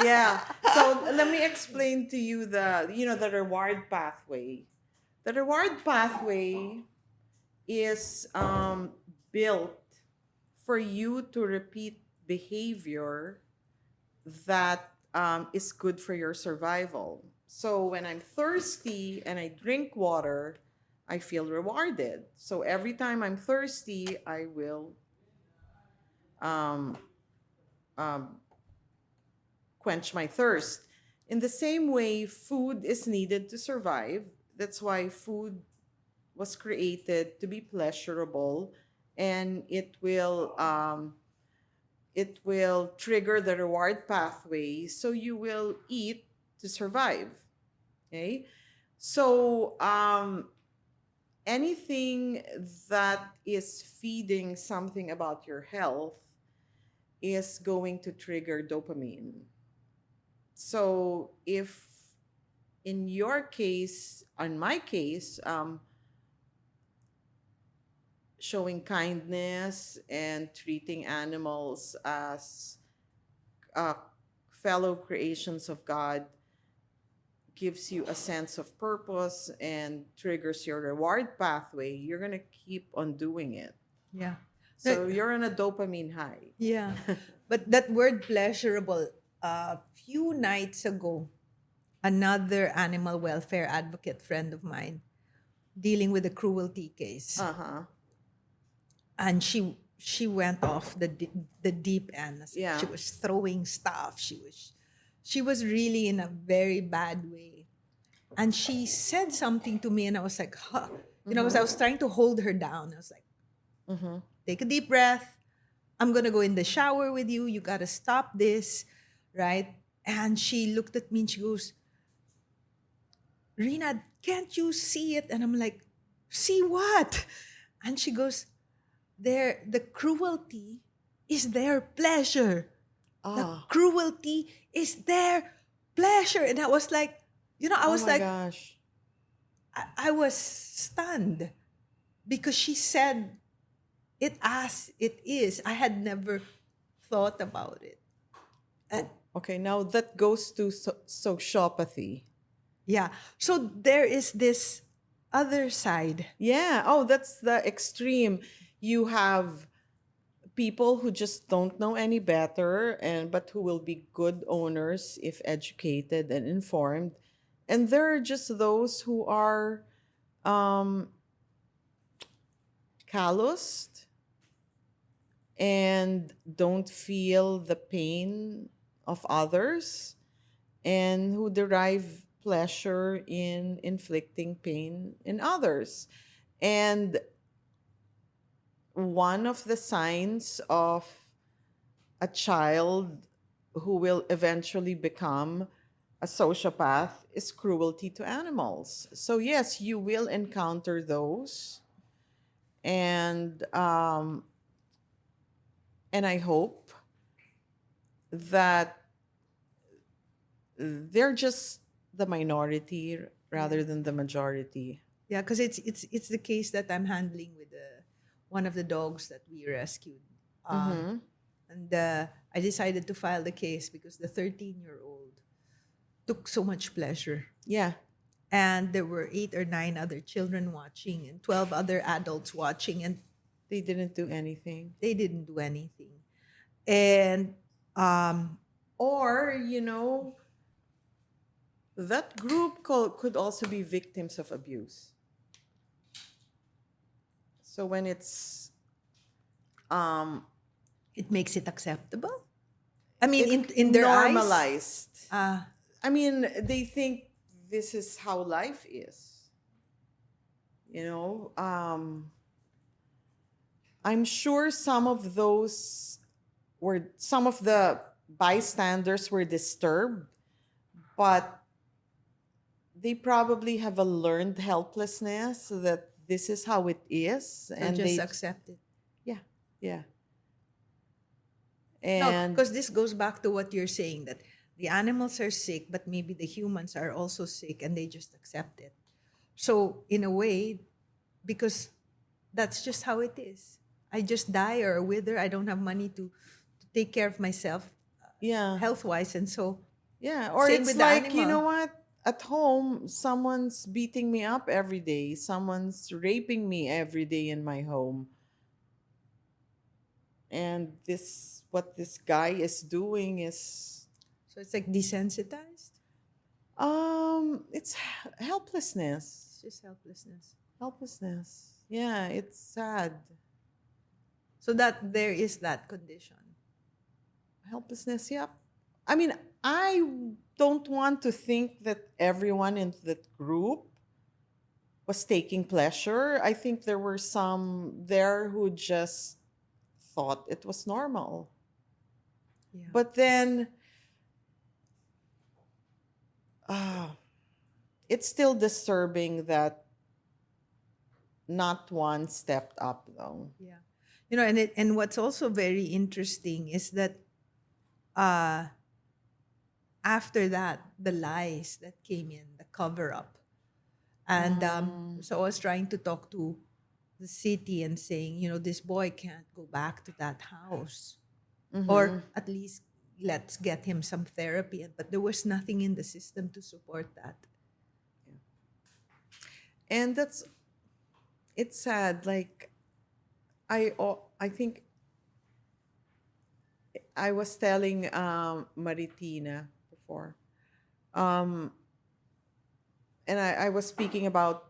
Yeah. So let me explain to you the reward pathway. The reward pathway is built for you to repeat behavior that is good for your survival. So when I'm thirsty and I drink water, I feel rewarded. So every time I'm thirsty, I will um, um, quench my thirst. In the same way, food is needed to survive. That's why food was created to be pleasurable, and it will trigger the reward pathway, so you will eat to survive. Okay, so anything that is feeding something about your health is going to trigger dopamine. So if in your case, on my case, showing kindness and treating animals as uh, fellow creations of God gives you a sense of purpose and triggers your reward pathway, you're going to keep on doing it. yeah. So you're on a dopamine high. Yeah. But that word pleasurable, a few nights ago, another animal welfare advocate friend of mine dealing with a cruelty case. Uh-huh. And she went off the deep end. Yeah. She was throwing stuff. She was really in a very bad way. And she said something to me and I was like, huh. Because I was trying to hold her down. I was like, Mm-hmm. take a deep breath. I'm going to go in the shower with you. You got to stop this, right? And she looked at me and she goes, Rina, can't you see it? And I'm like, see what? And she goes, the cruelty is their pleasure. The Ah. cruelty is their pleasure. And I was like, I was Oh my like, gosh. I was stunned because she said it as it is. I had never thought about it. And Okay, now that goes to sociopathy. yeah, so there is this other side. Yeah. Oh, that's the extreme. You have people who just don't know any better, but who will be good owners if educated and informed. And there are just those who are um, calloused and don't feel the pain of others, and who derive pleasure in inflicting pain in others. And one of the signs of a child who will eventually become a sociopath is cruelty to animals. So yes, you will encounter those, and I hope that they're just the minority rather than the majority. Yeah, because it's the case that I'm handling with one of the dogs that we rescued. Um, Mm-hmm. and I decided to file the case because the 13-year-old took so much pleasure. Yeah. And there were 8 or 9 other children watching and 12 other adults watching, and They didn't do anything. they didn't do anything. And um, Or, that group could also be victims of abuse. So when it's um it makes it acceptable. I mean, it's in their eyes, normalized. uh, I mean, they think this is how life is. You know, I'm sure some of the bystanders were disturbed, but they probably have a learned helplessness that this is how it is, so and just accept it. yeah, yeah, No, and because this goes back to what you're saying, that the animals are sick, but maybe the humans are also sick and they just accept it. So, in a way, because that's just how it is. I just die or wither. I don't have money to take care of myself yeah, health wise. And so, yeah. Or same it's with the like, you know animal. what? At home, someone's beating me up every day. Someone's raping me every day in my home. And what this guy is doing is, So, it's like desensitized. it's helplessness. It's just helplessness. Helplessness. Yeah, it's sad. So, that there is that condition. Helplessness, yep. I mean, I don't want to think that everyone in that group was taking pleasure. I think there were some there who just thought it was normal. Yeah. But then, uh, it's still disturbing that not one stepped up, though. Yeah. And what's also very interesting is that uh, after that, the lies that came in, the cover up. And Mm, so I was trying to talk to the city and saying, this boy can't go back to that house. mm-hmm. Or at least let's get him some therapy. But there was nothing in the system to support that. And it's sad. Like, I think I was telling Maritina before, um, and I was speaking about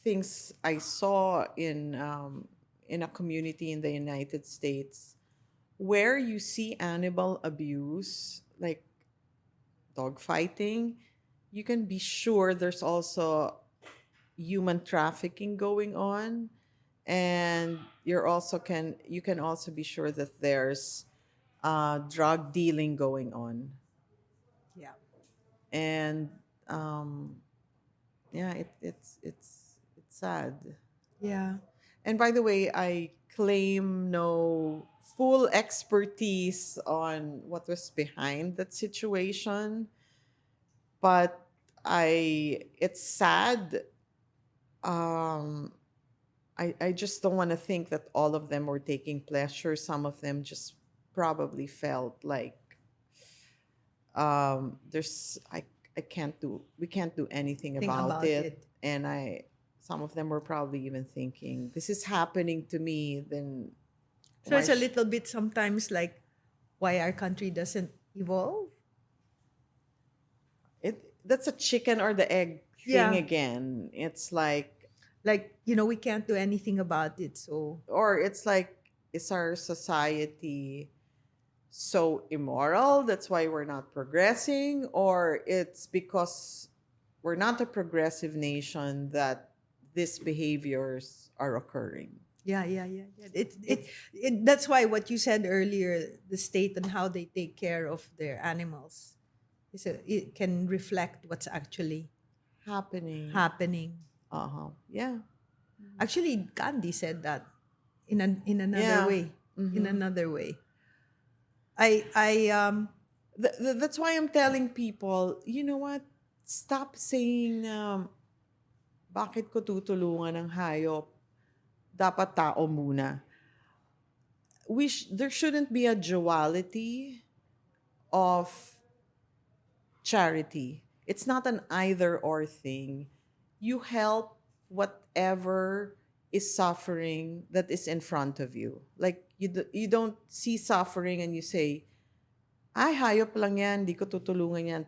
things I saw in a community in the United States where you see animal abuse, like dog fighting. You can be sure there's also human trafficking going on, and you can also be sure that there's drug dealing going on. Yeah. And um, yeah, it's sad. Yeah. And by the way, I claim no full expertise on what was behind that situation, but I it's sad. Um, I just don't want to think that all of them were taking pleasure. Some of them just probably felt like there's I can't do we can't do anything Think about about it, it. and I some of them were probably even thinking this is happening to me, then So why it's a little bit sometimes like why our country doesn't evolve. that's a chicken or the egg thing Yeah. again. It's like, Like, we can't do anything about it. So, or it's like, is our society so immoral that's why we're not progressing, or it's because we're not a progressive nation that these behaviors are occurring. yeah, yeah, yeah. Yeah. It's That's why what you said earlier, the state and how they take care of their animals, it can reflect what's actually happening. happening. Uh-huh. Yeah. Actually, Gandhi said that in another Yeah. way. In Mm-hmm. another way. I That's why I'm telling people, you know what? Stop saying Bakit ko tutulungan ng hayop? Dapat tao muna. There shouldn't be a duality of charity. It's not an either or thing. You help whatever is suffering that is in front of you. Like you don't see suffering and you say, "Ay, hayop lang yan, hindi ko tutulungan yan."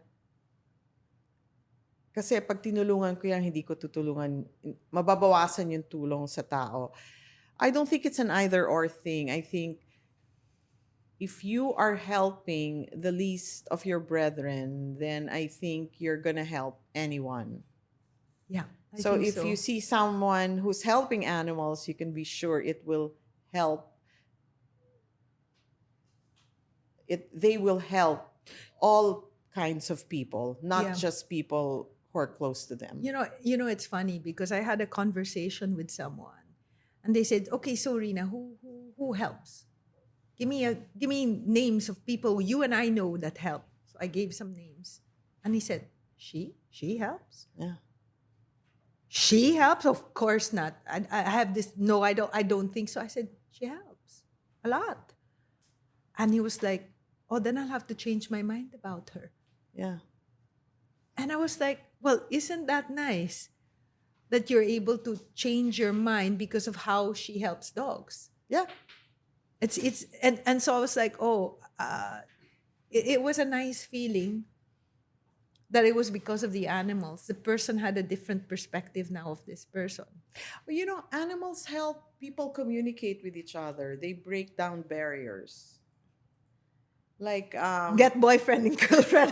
Kasi pag tinulungan ko yan, hindi ko tutulungan, mababawasan yung tulong sa tao. I don't think it's an either or thing. I think if you are helping the least of your brethren, then I think you're gonna help anyone. Yeah. So if you see someone who's helping animals, you can be sure it will help. They will help all kinds of people, not just people who are close to them. It's funny because I had a conversation with someone, and they said, "Okay, so Rina, who helps? Give me names of people you and I know that help." So I gave some names, and he said, "She helps." Yeah. She helps? Of course not. I have this. No, I don't think so. I said, she helps a lot. And he was like, oh, then I'll have to change my mind about her. Yeah. And I was like, well, isn't that nice that you're able to change your mind because of how she helps dogs? Yeah. And so I was like, it was a nice feeling that it was because of the animals. The person had a different perspective now of this person. Well, animals help people communicate with each other. They break down barriers. Like, get boyfriend and girlfriend.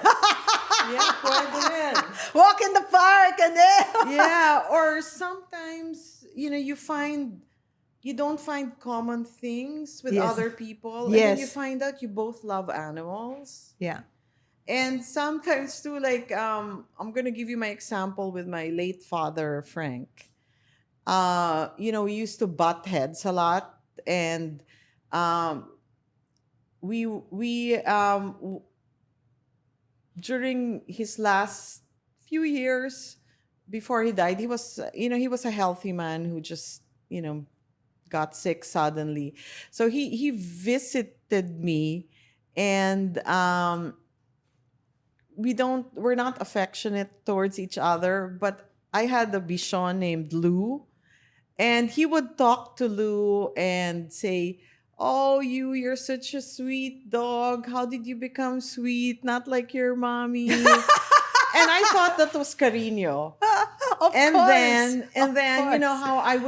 yeah, pwede rin. Walk in the park and then. Yeah, or sometimes, you don't find common things with other people. And then you find out you both love animals. Yeah. And sometimes too, like, I'm going to give you my example with my late father, Frank. We used to butt heads a lot. And we during his last few years before he died, he was a healthy man who just, got sick suddenly. So he visited me, and we're not affectionate towards each other, but I had a bichon named Lou, and he would talk to Lou and say, "Oh, you're such a sweet dog. How did you become sweet? Not like your mommy." And I thought that was cariño. And then you know how I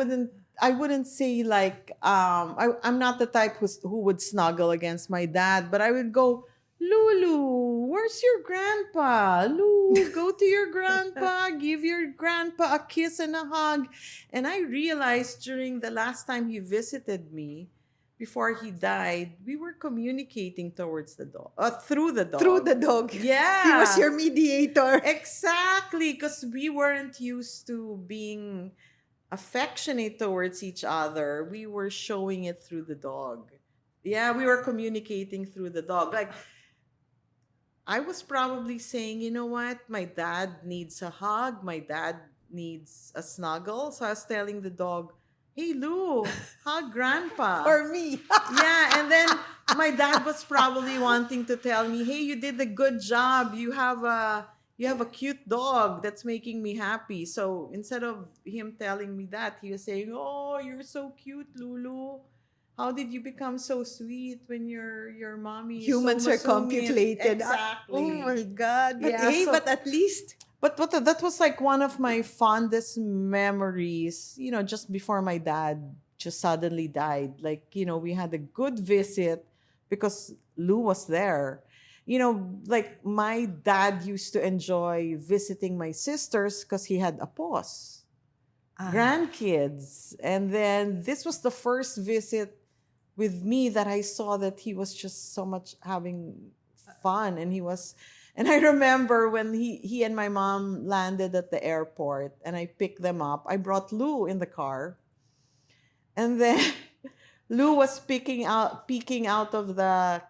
wouldn't say like I'm not the type who would snuggle against my dad, but I would go, "Lulu, where's your grandpa? Lou, go to your grandpa, give your grandpa a kiss and a hug." And I realized during the last time he visited me, before he died, we were communicating towards the dog, through the dog. Through the dog. Yeah. He was your mediator. Exactly, because we weren't used to being affectionate towards each other. We were showing it through the dog. Yeah, we were communicating through the dog. Like, I was probably saying, you know what? My dad needs a hug. My dad needs a snuggle. So I was telling the dog, "Hey, Lou, hug grandpa." Or me. Yeah, and then my dad was probably wanting to tell me, "Hey, you did a good job. You have a cute dog that's making me happy." So instead of him telling me that, he was saying, "Oh, you're so cute, Lulu. How did you become so sweet when your mommy is Humans so are complicated." Exactly. Oh my God. But Yeah, but at least. But that was like one of my fondest memories, just before my dad just suddenly died. Like, we had a good visit because Lou was there. Like my dad used to enjoy visiting my sisters because he had apos, grandkids. And then this was the first visit with me that I saw that he was just so much having fun. And I remember when he and my mom landed at the airport and I picked them up, I brought Lou in the car. And then Lou was peeking out of the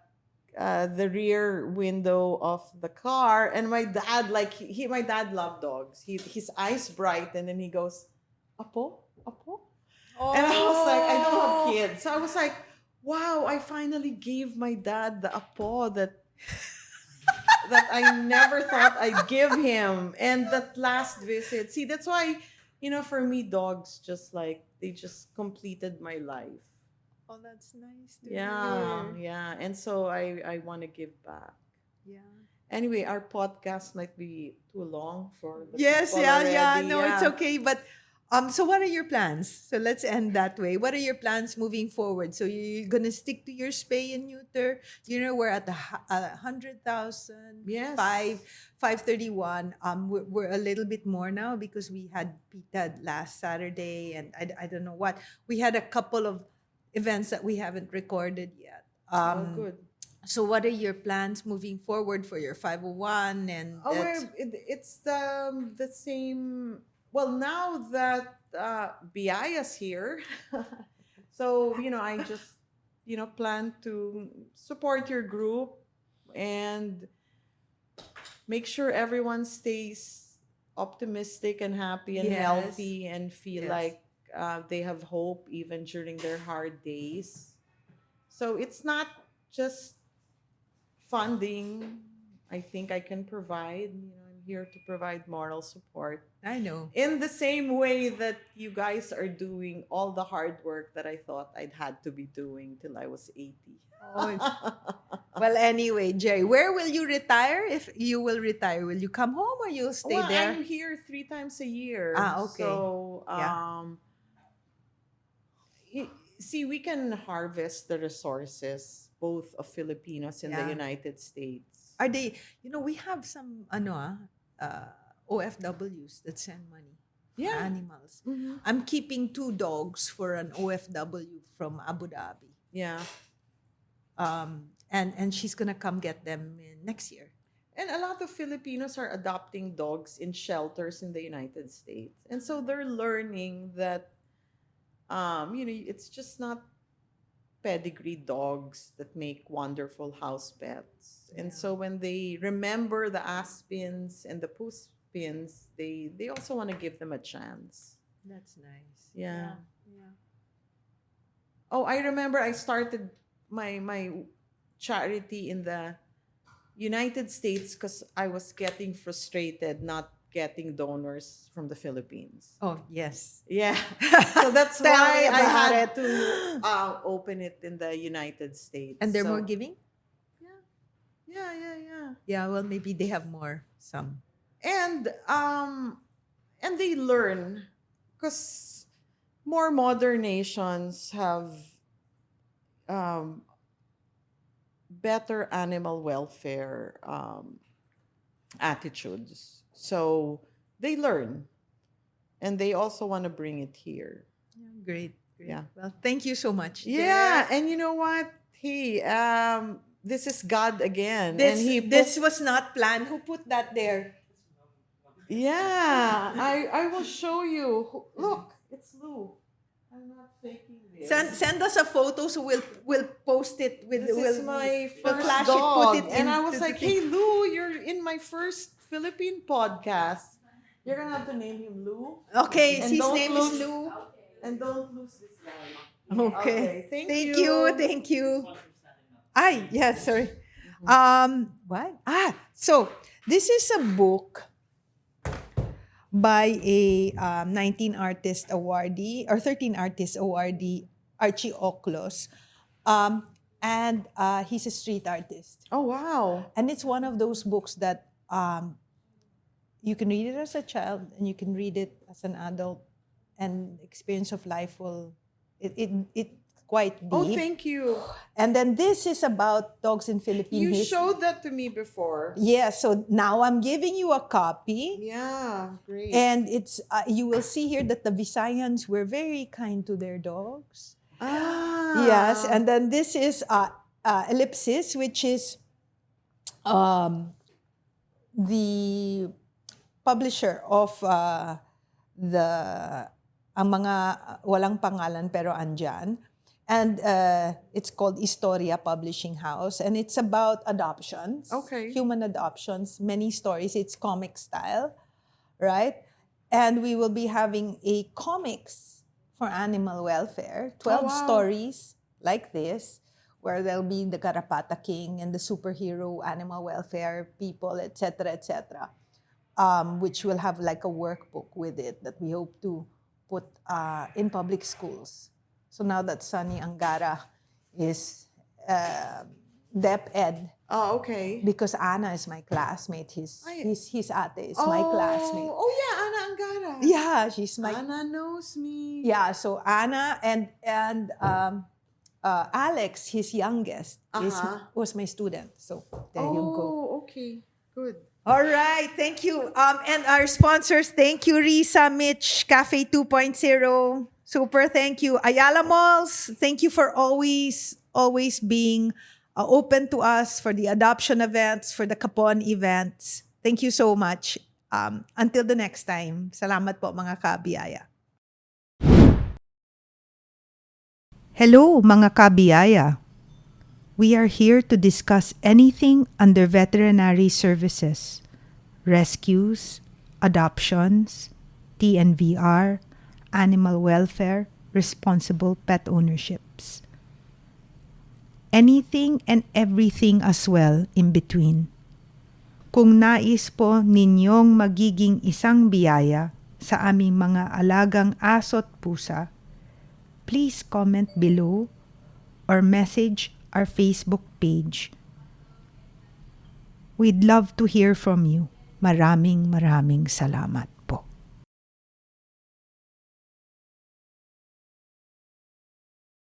the rear window of the car, and my dad, like my dad loved dogs. His eyes bright, and then he goes, "Apo, apo," and I was like, I don't have Oh. kids, so I was like, wow, I finally gave my dad the apo that I never thought I'd give him. And that last visit, see, that's why, for me, dogs just like, they just completed my life. Oh, that's nice to Yeah, hear. yeah. And so I want to give back. Yeah. Anyway, our podcast might be too long for the Yes, people yeah, yeah. already. No, it's Yeah. okay. But so what are your plans? So let's end that way. What are your plans moving forward? So you're gonna stick to your spay and neuter. We're at the 100,000, Yes. 531. We're a little bit more now because we had PITAD last Saturday, and I don't know what. We had a couple of events that we haven't recorded yet. Oh, good. So what are your plans moving forward for your 501 and Oh, that's it's the same. Well, now that Biaya's here, so I just plan to support your group and make sure everyone stays optimistic and happy and Yes. healthy and feel Yes. like they have hope even during their hard days. So it's not just funding. I think I can provide. I'm here to provide moral support I know. in the same way that you guys are doing all the hard work that I thought I'd had to be doing till I was 80. Oh, well, anyway, Jerry, where will you retire? If you will retire, will you come home or you'll stay Well, there? I'm here 3 times a year. Ah, okay. So, Yeah. see, we can harvest the resources both of Filipinos in the Yeah. United States. Are they, we have some, OFWs that send money for Yeah. animals. Mhm. I'm keeping 2 dogs for an OFW from Abu Dhabi. Yeah. And she's gonna come get them next year. And a lot of Filipinos are adopting dogs in shelters in the United States. And so they're learning that, it's just not pedigree dogs that make wonderful house pets. And Yeah. so when they remember the Aspins and the Puspins, they also want to give them a chance. That's nice. Yeah. Yeah. Oh, I remember I started my charity in the United States because I was getting frustrated not getting donors from the Philippines. Oh, yes. Yeah. So that's Tell why me I about had it. to open it in the United States. And they're So, more giving? yeah. Yeah, well, maybe they have more. Some. And they learn because more modern nations have better animal welfare attitudes. So they learn, and they also want to bring it here. Yeah, great. Yeah. Well, thank you so much. Yeah, Jer. and you know what? Hey, this is God again, This and He this put, was not planned. Who put that there? yeah. I will show you. Look, it's Lou. I'm not faking this. Send us a photo so we'll post it with This we'll, is my we'll first flash dog, it, put it and I into was the like, thing. "Hey, Lou, you're in my first Philippine podcast. You're gonna have to name him Lou, Okay, and his don't name lose- is Lou. and don't lose this guy." Okay. Thank Thank you. Thank you. Ay, yes, sorry. What? So this is a book by a 19 artist awardee or 13 artist awardee, Archie Oklos. And he's a street artist. Oh wow! And it's one of those books that you can read it as a child and you can read it as an adult, and experience of life will it's quite deep. Oh, thank you. And then this is about dogs in Philippine You history. showed that to me before. Yeah, so now I'm giving you a copy. Yeah, great. And it's you will see here that the Visayans were very kind to their dogs. Yes, and then this is Ellipsis, which is the publisher of ang mga walang pangalan pero andyan. And it's called Historia Publishing House. And it's about adoptions, Okay. human adoptions, many stories. It's comic style, right? And we will be having a comics for animal welfare, 12 wow. stories like this, where there'll be the Garapata King and the superhero animal welfare people, etc., etc., which will have like a workbook with it that we hope to put in public schools. So now that Sunny Angara is Dep Ed, Oh, okay. because Anna is my classmate, his ate is my classmate. Oh, yeah, Ana Angara. Yeah, she's my Ana knows me. yeah. So Anna and Alex, his youngest, was my student. So there you go. Oh, okay. Good. All right, thank you. And our sponsors, thank you, Risa, Mitch, Cafe 2.0. Super, thank you. Ayala Malls, thank you for always being open to us for the adoption events, for the Kapon events. Thank you so much. Until the next time, salamat po mga kabiyaya. Hello mga kabiyaya. We are here to discuss anything under veterinary services, rescues, adoptions, TNVR, animal welfare, responsible pet ownerships. Anything and everything as well in between. Kung nais po ninyong magiging isang biyaya sa aming mga alagang aso't pusa, please comment below or message our Facebook page. We'd love to hear from you. Maraming salamat.